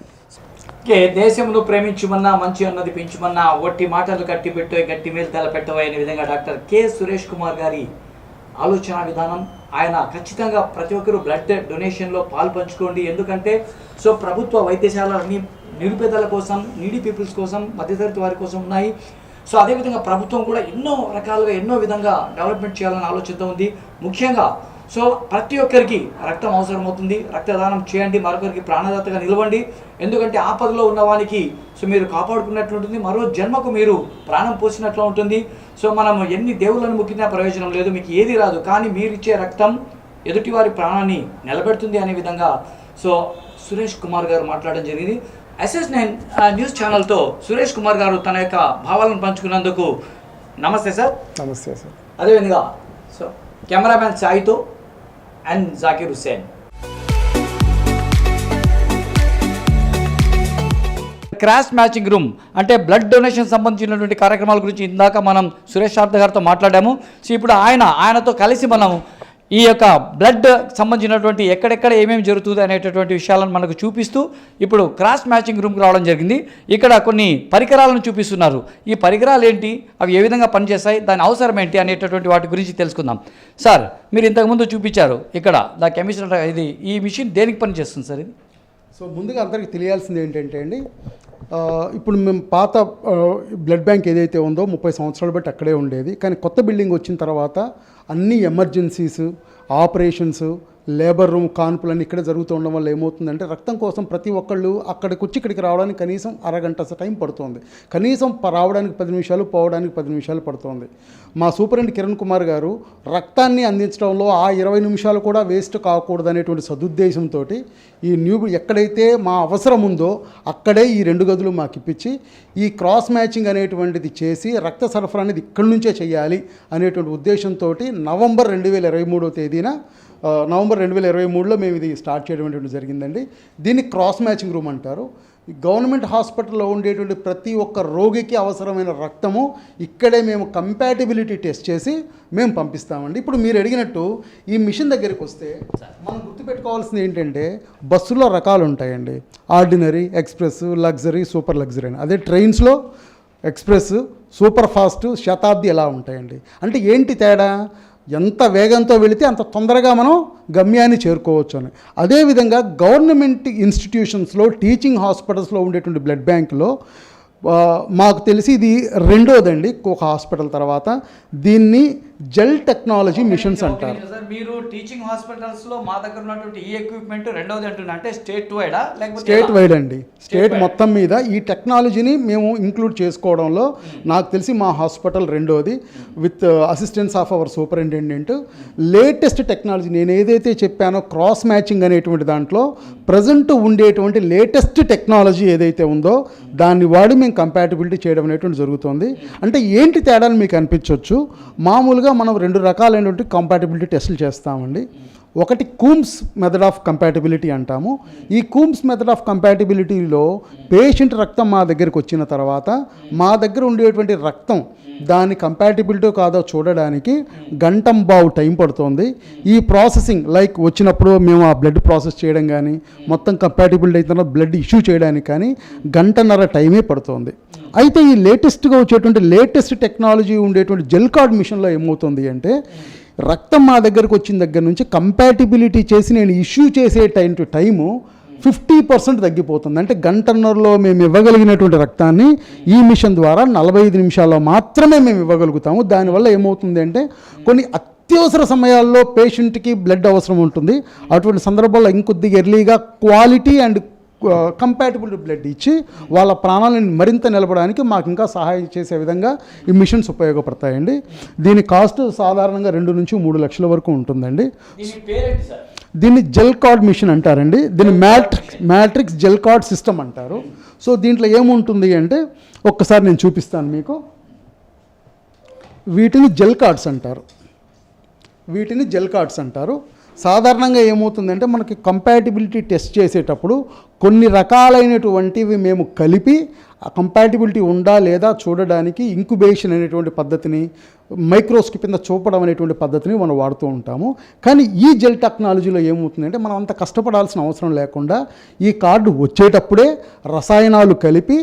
ఓకే, దేశంలో ప్రేమించుమన్నా మంచి అన్నది పెంచుమన్నా ఒట్టి మాటలు కట్టిపెట్టు గట్టి మేలు తలపెట్టవా అనే విధంగా డాక్టర్ కె సురేష్ కుమార్ గారి ఆలోచన విధానం. ఆయన ఖచ్చితంగా ప్రతి ఒక్కరూ బ్లడ్ డొనేషన్లో పాలు పంచుకోండి. ఎందుకంటే సో ప్రభుత్వ వైద్యశాలన్నీ నిరుపేదల కోసం, నీడీ పీపుల్స్ కోసం, మధ్యతరగతి వారి కోసం ఉన్నాయి. సో అదేవిధంగా ప్రభుత్వం కూడా ఎన్నో రకాలుగా ఎన్నో విధంగా డెవలప్మెంట్ చేయాలని ఆలోచనతో ఉంది. ముఖ్యంగా సో ప్రతి ఒక్కరికి రక్తం అవసరమవుతుంది. రక్తదానం చేయండి, మరొకరికి ప్రాణదాతగా నిలవండి. ఎందుకంటే ఆపదలో ఉన్న వానికి సో మీరు కాపాడుకున్నట్లు ఉంటుంది, మరో జన్మకు మీరు ప్రాణం పోసినట్లు ఉంటుంది. సో మనం ఎన్ని దేవుళ్ళను మొక్కినా ప్రయోజనం లేదు, మీకు ఏది రాదు. కానీ మీరు ఇచ్చే రక్తం ఎదుటివారి ప్రాణాన్ని నిలబెడుతుంది అనే విధంగా సో సురేష్ కుమార్ గారు మాట్లాడడం జరిగింది. SS9 న్యూస్ ఛానల్తో సురేష్ కుమార్ గారు తన యొక్క భావాలను పంచుకున్నందుకు నమస్తే సార్.
నమస్తే సార్.
అదేవిధంగా సో కెమెరామ్యాన్ సాయితో and Zakir Hussain. Cross matching room అంటే బ్లడ్ డొనేషన్ సంబంధించినటువంటి కార్యక్రమాల గురించి ఇందాక మనం సురేష్ శారద గారితో మాట్లాడాము. సో ఇప్పుడు ఆయనతో కలిసి మనం ఈ యొక్క బ్లడ్ సంబంధించినటువంటి ఎక్కడెక్కడ ఏమేమి జరుగుతుంది అనేటటువంటి విషయాలను మనకు చూపిస్తూ ఇప్పుడు క్రాస్ మ్యాచింగ్ రూమ్కి రావడం జరిగింది. ఇక్కడ కొన్ని పరికరాలను చూపిస్తున్నారు. ఈ పరికరాలు ఏంటి, అవి ఏ విధంగా పనిచేస్తాయి, దాని అవసరం ఏంటి అనేటటువంటి వాటి గురించి తెలుసుకుందాం. సార్, మీరు ఇంతకుముందు చూపించారు ఇక్కడ ద కెమిస్ట్రీ, ఇది ఈ మిషన్ దేనికి పనిచేస్తుంది సార్? ఇది
సో ముందుగా అందరికీ తెలియాల్సింది ఏంటంటే అండి, ఇప్పుడు మేము పాత బ్లడ్ బ్యాంక్ ఏదైతే ఉందో 30 సంవత్సరాలు బట్టి అక్కడే ఉండేది. కానీ కొత్త బిల్డింగ్ వచ్చిన తర్వాత అన్ని ఎమర్జెన్సీస్, ఆపరేషన్స్, లేబర్ రూమ్ కాన్పులన్నీ ఇక్కడే జరుగుతూ ఉండడం వల్ల ఏమవుతుందంటే, రక్తం కోసం ప్రతి ఒక్కళ్ళు అక్కడికి వచ్చి ఇక్కడికి రావడానికి కనీసం అరగంట టైం పడుతుంది. కనీసం రావడానికి 10 నిమిషాలు, పోవడానికి 10 నిమిషాలు పడుతుంది. మా సూపరింటెండెంట్ కిరణ్ కుమార్ గారు రక్తాన్ని అందించడంలో ఆ 20 నిమిషాలు కూడా వేస్ట్ కాకూడదు అనేటువంటి సదుద్దేశంతో ఈ ఎక్కడైతే మా అవసరం ఉందో అక్కడే ఈ 2 గదులు మాకు ఇప్పించి ఈ క్రాస్ మ్యాచింగ్ అనేటువంటిది చేసి రక్త సరఫరా అనేది ఇక్కడి నుంచే చేయాలి అనేటువంటి ఉద్దేశంతో నవంబర్ 2023వ తేదీన నవంబర్ 2023లో మేము ఇది స్టార్ట్ చేయడం జరిగిందండి. దీన్ని క్రాస్ మ్యాచింగ్ రూమ్ అంటారు. గవర్నమెంట్ హాస్పిటల్లో ఉండేటువంటి ప్రతి ఒక్క రోగికి అవసరమైన రక్తము ఇక్కడే మేము కంపాటిబిలిటీ టెస్ట్ చేసి మేము పంపిస్తామండి. ఇప్పుడు మీరు అడిగినట్టు ఈ మిషన్ దగ్గరికి వస్తే మనం గుర్తుపెట్టుకోవాల్సింది ఏంటంటే, బస్సులో రకాలు ఉంటాయండి. Ordinary, express, luxury, super luxury అని. అదే ట్రైన్స్లో ఎక్స్ప్రెస్, సూపర్ ఫాస్ట్, శతాబ్ది ఎలా ఉంటాయండి. అంటే ఏంటి తేడా? ఎంత వేగంతో వెళితే అంత తొందరగా మనం గమ్యాన్ని చేరుకోవచ్చు అని. అదేవిధంగా గవర్నమెంట్ ఇన్స్టిట్యూషన్స్లో, టీచింగ్ హాస్పిటల్స్లో ఉండేటువంటి బ్లడ్ బ్యాంకులో మాకు తెలిసి ఇది రెండోదండి ఒక హాస్పిటల్ తర్వాత. దీన్ని జెల్ టెక్నాలజీ మిషన్స్ అంటారు.
మీరు టీచింగ్ హాస్పిటల్స్లో మా దగ్గర ఉన్నటువంటి ఈ ఎక్విప్మెంట్ రెండోది అంటున్నా, అంటే స్టేట్ వైడా లేకపోతే?
స్టేట్ వైడ్ అండి. స్టేట్ మొత్తం మీద ఈ టెక్నాలజీని మేము ఇంక్లూడ్ చేసుకోవడంలో నాకు తెలిసి మా హాస్పిటల్ రెండోది, with assistance of our superintendent. Latest technology నేను ఏదైతే చెప్పానో క్రాస్ మ్యాచింగ్ అనేటువంటి దాంట్లో ప్రజెంట్ ఉండేటువంటి లేటెస్ట్ టెక్నాలజీ ఏదైతే ఉందో దాన్ని వాడి మేము కంపాటిబిలిటీ చేయడం అనేటువంటి జరుగుతుంది. అంటే ఏంటి తేడాలు మీకు అనిపించవచ్చు. మామూలుగా మామూలుగా మనం 2 రకాలైనటువంటి కంపాటిబిలిటీ టెస్టులు చేస్తామండి. ఒకటి కూమ్స్ మెథడ్ ఆఫ్ కంపాటిబిలిటీ అంటాము. ఈ కూమ్స్ మెథడ్ ఆఫ్ కంపాటిబిలిటీలో పేషెంట్ రక్తం మా దగ్గరికి వచ్చిన తర్వాత మా దగ్గర ఉండేటువంటి రక్తం దాని కంపాటిబిలిటీ కాదో చూడడానికి గంటంబావు టైం పడుతుంది. ఈ ప్రాసెసింగ్ లైక్ వచ్చినప్పుడు మేము ఆ బ్లడ్ ప్రాసెస్ చేయడం కానీ మొత్తం కంపాటిబిలిటీ అయిన తర్వాత బ్లడ్ ఇష్యూ చేయడానికి కానీ గంటన్నర టైమే పడుతుంది. అయితే ఈ లేటెస్ట్గా వచ్చేటువంటి లేటెస్ట్ టెక్నాలజీ ఉండేటువంటి జెల్ కార్డ్ మిషన్లో ఏమవుతుంది అంటే రక్తం మా దగ్గరకు వచ్చిన దగ్గర నుంచి కంపాటిబిలిటీ చేసి నేను ఇష్యూ చేసే టైము 50% తగ్గిపోతుంది. అంటే గంటన్నరలో మేము ఇవ్వగలిగినటువంటి రక్తాన్ని ఈ మిషన్ ద్వారా 45 నిమిషాల్లో మాత్రమే మేము ఇవ్వగలుగుతాము. దానివల్ల ఏమవుతుంది అంటే కొన్ని అత్యవసర సమయాల్లో పేషెంట్కి బ్లడ్ అవసరం ఉంటుంది. అటువంటి సందర్భాల్లో ఇంకొద్దిగా ఎర్లీగా క్వాలిటీ అండ్ కంపాటిబుల్ బ్లడ్ ఇచ్చి వాళ్ళ ప్రాణాలను మరింత నిలపడానికి మాకు ఇంకా సహాయం చేసే విధంగా ఈ మిషన్స్ ఉపయోగపడతాయండి. దీని కాస్ట్ సాధారణంగా 2 నుంచి 3 లక్షల వరకు ఉంటుందండి. దీన్ని జెల్ కార్డ్ మిషన్ అంటారండి. దీన్ని మ్యాట్రిక్స్ జెల్ కార్డ్ సిస్టమ్ అంటారు. సో దీంట్లో ఏముంటుంది అంటే ఒక్కసారి నేను చూపిస్తాను మీకు. వీటిని జెల్ కార్డ్స్ అంటారు. సాధారణంగా ఏమవుతుందంటే మనకి కంపాటిబిలిటీ టెస్ట్ చేసేటప్పుడు కొన్ని రకాలైనటువంటివి మేము కలిపి ఆ కంపాటిబిలిటీ ఉందా లేదా చూడడానికి ఇంక్యుబేషన్ అనేటువంటి పద్ధతిని మైక్రోస్కోప్ కింద చూపడం అనేటువంటి పద్ధతిని మనం వాడుతూ ఉంటాము. కానీ ఈ జెల్ టెక్నాలజీలో ఏమవుతుందంటే మనం అంత కష్టపడాల్సిన అవసరం లేకుండా ఈ కార్డు వచ్చేటప్పుడే రసాయనాలు కలిపి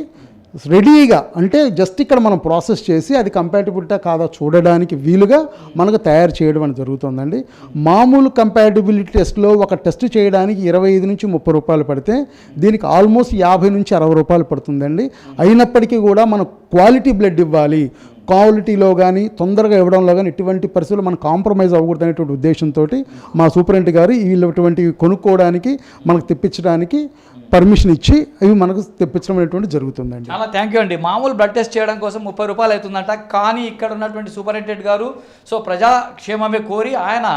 రెడీగా అంటే జస్ట్ ఇక్కడ మనం ప్రాసెస్ చేసి అది కంపాటిబిలిటీ కాదా చూడడానికి వీలుగా మనకు తయారు చేయడం అని జరుగుతుందండి. మామూలు కంపాటిబిలిటీ టెస్ట్లో ఒక టెస్ట్ చేయడానికి 25 నుంచి 30 రూపాయలు పడితే దీనికి ఆల్మోస్ట్ 50 నుంచి 60 రూపాయలు పడుతుందండి. అయినప్పటికీ కూడా మనం క్వాలిటీ బ్లడ్ ఇవ్వాలి, క్వాలిటీలో కానీ తొందరగా ఇవ్వడంలో కానీ ఎటువంటి పరిస్థితుల్లో మనం కాంప్రమైజ్ అవ్వకూడదు అనేటువంటి ఉద్దేశంతో మా సూపరింటెండెంట్ గారు ఇటువంటివి కొనుక్కోవడానికి మనకు తెప్పించడానికి పర్మిషన్ ఇచ్చి అవి మనకు తెప్పించడం అనేటువంటి జరుగుతుందండి.
చాలా థ్యాంక్ యూ అండి. మామూలు బ్లడ్ టెస్ట్ చేయడం కోసం 30 రూపాయలు అవుతుందంట. కానీ ఇక్కడ ఉన్నటువంటి సూపరింటెండెంట్ గారు సో ప్రజాక్షేమమే కోరి ఆయన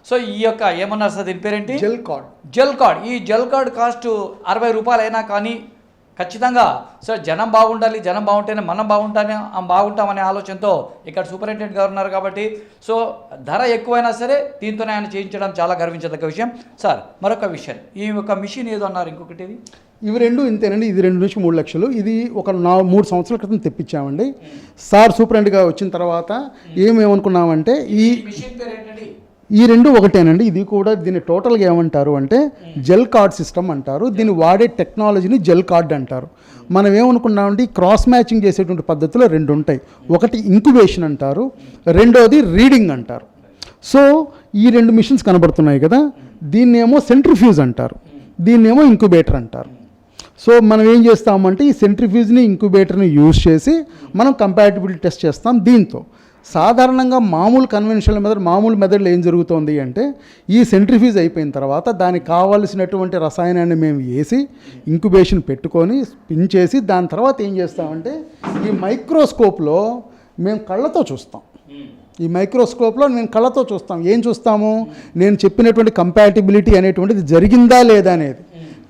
సో ఈ యొక్క ఏమన్నారు సార్ దీని పేరేంటి? Gel card. ఈ జెల్ కార్డ్ కాస్ట్ 60 రూపాయలు అయినా కానీ ఖచ్చితంగా సార్ జనం బాగుండాలి, జనం బాగుంటేనే మనం బాగుంటామనే ఆలోచనతో ఇక్కడ సూపరింటెండెంట్ గారు ఉన్నారు కాబట్టి సో ధర ఎక్కువైనా సరే దీంతోనే ఆయన చేయించడం చాలా గర్వించదగ్గ విషయం. సార్ మరొక విషయం, ఈ యొక్క మిషన్ ఏదో అన్నారు ఇంకొకటి,
ఇవి 2 ఇంతేనండి. ఇది 2 నుంచి 3 లక్షలు. ఇది ఒక 3 సంవత్సరాల క్రితం తెప్పించామండి. సార్ సూపరింటెండెంట్గా వచ్చిన తర్వాత ఏమేమనుకున్నామంటే ఈ
మిషన్ పేరు ఏంటండి?
ఈ 2 ఒకటేనండి. ఇది కూడా దీన్ని టోటల్గా ఏమంటారు అంటే జెల్ కార్డ్ సిస్టమ్ అంటారు. దీన్ని వాడే టెక్నాలజీని జెల్ కార్డ్ అంటారు. మనం ఏమనుకున్నామంటే క్రాస్ మ్యాచింగ్ చేసేటువంటి పద్ధతిలో 2 ఉంటాయి. ఒకటి ఇంక్యుబేషన్ అంటారు, రెండోది రీడింగ్ అంటారు. సో ఈ 2 మిషన్స్ కనబడుతున్నాయి కదా, దీన్నేమో సెంట్రిఫ్యూజ్ అంటారు, దీన్నేమో ఇంక్యుబేటర్ అంటారు. సో మనం ఏం చేస్తామంటే ఈ సెంట్రిఫ్యూజ్ని ఇంక్యుబేటర్ని యూజ్ చేసి మనం కంపాటిబిలిటీ టెస్ట్ చేస్తాం. దీంతో సాధారణంగా మామూలు మెథడ్లో ఏం జరుగుతుంది అంటే ఈ సెంట్రిఫ్యూజ్ అయిపోయిన తర్వాత దానికి కావాల్సినటువంటి రసాయనాన్ని మేము వేసి ఇంక్యుబేషన్ పెట్టుకొని స్పిన్ చేసి దాని తర్వాత ఏం చేస్తామంటే ఈ మైక్రోస్కోప్లో మేము కళ్ళతో చూస్తాం. ఏం చూస్తాము? నేను చెప్పినటువంటి కంపాటిబిలిటీ అనేటువంటిది జరిగిందా లేదా అనేది.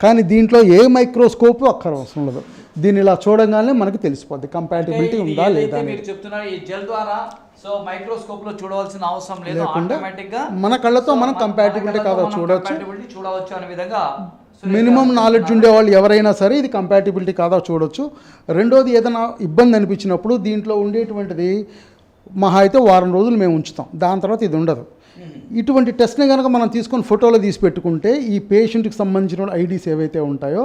కానీ దీంట్లో ఏ మైక్రోస్కోప్ అవసరం ఉండదు. దీన్ని ఇలా చూడగానే మనకు తెలిసిపోద్ది కంపాటిబిలిటీ ఉందా లేదా.
మీరు చెప్తున్నారు ఈ జెల్ ద్వారా సో మైక్రోస్కోప్ లో చూడవలసిన అవసరం లేదు, ఆటోమేటిక్ గా
మన కళ్ళతో మనం కంపాటిబిలిటీ కాదో
చూడవచ్చు అనే విధంగా
మినిమం నాలెడ్జ్ ఉండేవాళ్ళు ఎవరైనా సరే ఇది కంపాటిబిలిటీ కాదా చూడొచ్చు. రెండోది ఏదైనా ఇబ్బంది అనిపించినప్పుడు దీంట్లో ఉండేటువంటిది మహా అయితే 1 వారం రోజులు మేము ఉంచుతాం, దాని తర్వాత ఇది ఉండదు. ఇటువంటి టెస్ట్ని కనుక మనం తీసుకొని ఫోటోలో తీసి పెట్టుకుంటే ఈ పేషెంట్కి సంబంధించిన ఐడీస్ ఏవైతే ఉంటాయో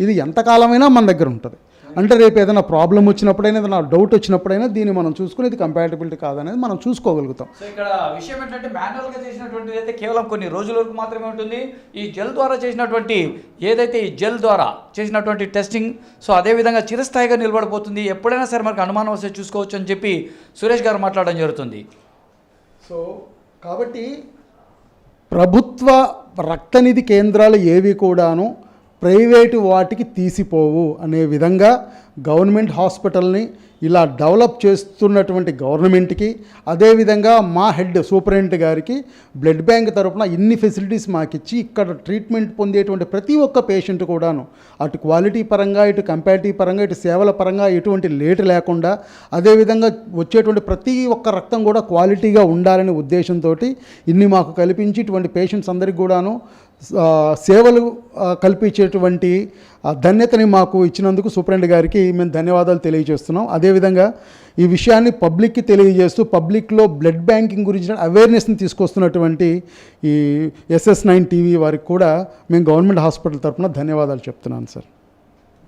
ఇది ఎంతకాలమైనా మన దగ్గర ఉంటుంది. అంటే రేపు ఏదైనా ప్రాబ్లం వచ్చినప్పుడైనా ఏదైనా డౌట్ వచ్చినప్పుడైనా దీన్ని మనం చూసుకుని ఇది కంపాటిబిలిటీ కాదనేది మనం చూసుకోగలుగుతాం.
సో ఇక్కడ విషయం ఏంటంటే మాన్యువల్గా చేసినటువంటిది అయితే కేవలం కొన్ని రోజుల వరకు మాత్రమే ఉంటుంది. ఈ జెల్ ద్వారా చేసినటువంటి టెస్టింగ్ సో అదేవిధంగా చిరస్థాయిగా నిలబడిపోతుంది. ఎప్పుడైనా సరే మనకు అనుమానం వస్తే చూసుకోవచ్చు అని చెప్పి సురేష్ గారు మాట్లాడడం జరుగుతుంది.
సో కాబట్టి ప్రభుత్వ రక్తనిధి కేంద్రాలు ఏవి కూడాను ప్రైవేటు వాటికి తీసిపోవు అనే విధంగా గవర్నమెంట్ హాస్పిటల్ని ఇలా డెవలప్ చేస్తున్నటువంటి గవర్నమెంట్కి, అదేవిధంగా మా హెడ్ సూపరింటెండెంట్ గారికి బ్లడ్ బ్యాంక్ తరపున ఇన్ని ఫెసిలిటీస్ మాకిచ్చి ఇక్కడ ట్రీట్మెంట్ పొందేటువంటి ప్రతి ఒక్క పేషెంట్ కూడాను అటు క్వాలిటీ పరంగా, ఇటు కంపారిటివ్ పరంగా, ఇటు సేవల పరంగా ఎటువంటి లేటు లేకుండా, అదేవిధంగా వచ్చేటువంటి ప్రతి ఒక్క రక్తం కూడా క్వాలిటీగా ఉండాలనే ఉద్దేశంతో ఇన్ని మాకు కల్పించి ఇటువంటి పేషెంట్స్ అందరికీ కూడాను సేవలు కల్పించేటువంటి ధన్యతని మాకు ఇచ్చినందుకు సూపరింటెండెంట్ గారికి మేము ధన్యవాదాలు తెలియజేస్తున్నాం. అదేవిధంగా ఈ విషయాన్ని పబ్లిక్కి తెలియజేస్తూ పబ్లిక్లో బ్లడ్ బ్యాంకింగ్ గురించిన అవేర్నెస్ని తీసుకొస్తున్నటువంటి ఈ SS9 టీవీ వారికి కూడా మేము గవర్నమెంట్ హాస్పిటల్ తరఫున ధన్యవాదాలు చెప్తున్నాను sir.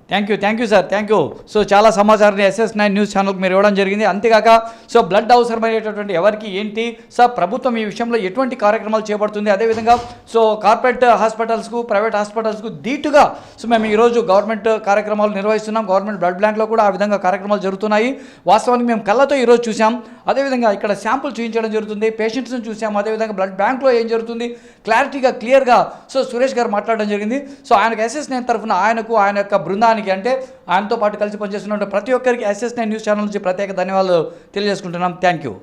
Thank you sir, thank you. So చాలా సమాచారాన్ని SS9 న్యూస్ ఛానల్కి మీరు ఇవ్వడం జరిగింది. అంతేకాక సో బ్లడ్ అవసరమయ్యేటటువంటి ఎవరికి ఏంటి సార్, ప్రభుత్వం ఈ విషయంలో ఎటువంటి కార్యక్రమాలు చేపడుతుంది, అదేవిధంగా సో కార్పొరేట్ హాస్పిటల్స్కు, ప్రైవేట్ హాస్పిటల్స్కు ధీటుగా సో మేము ఈరోజు గవర్నమెంట్ కార్యక్రమాలు నిర్వహిస్తున్నాం. గవర్నమెంట్ బ్లడ్ బ్యాంక్లో కూడా ఆ విధంగా కార్యక్రమాలు జరుగుతున్నాయి. వాస్తవానికి మేము కళ్ళతో ఈరోజు చూసాం. అదేవిధంగా ఇక్కడ శాంపుల్ చూపించడం జరుగుతుంది, పేషెంట్స్ని చూసాం. అదేవిధంగా బ్లడ్ బ్యాంక్లో ఏం జరుగుతుంది క్లారిటీగా క్లియర్గా సో సురేష్ గారు మాట్లాడడం జరిగింది. సో ఆయనకు SS9 తరఫున ఆయనకు, ఆయన యొక్క బృందానికి, అంటే ఆయనతో పాటు కలిసి పనిచేస్తున్న ప్రతి ఒక్కరికి SS9 న్యూస్ ఛానల్ నుంచి ప్రత్యేక ధన్యవాదాలు తెలియజేసుకుంటున్నాం. Thank you.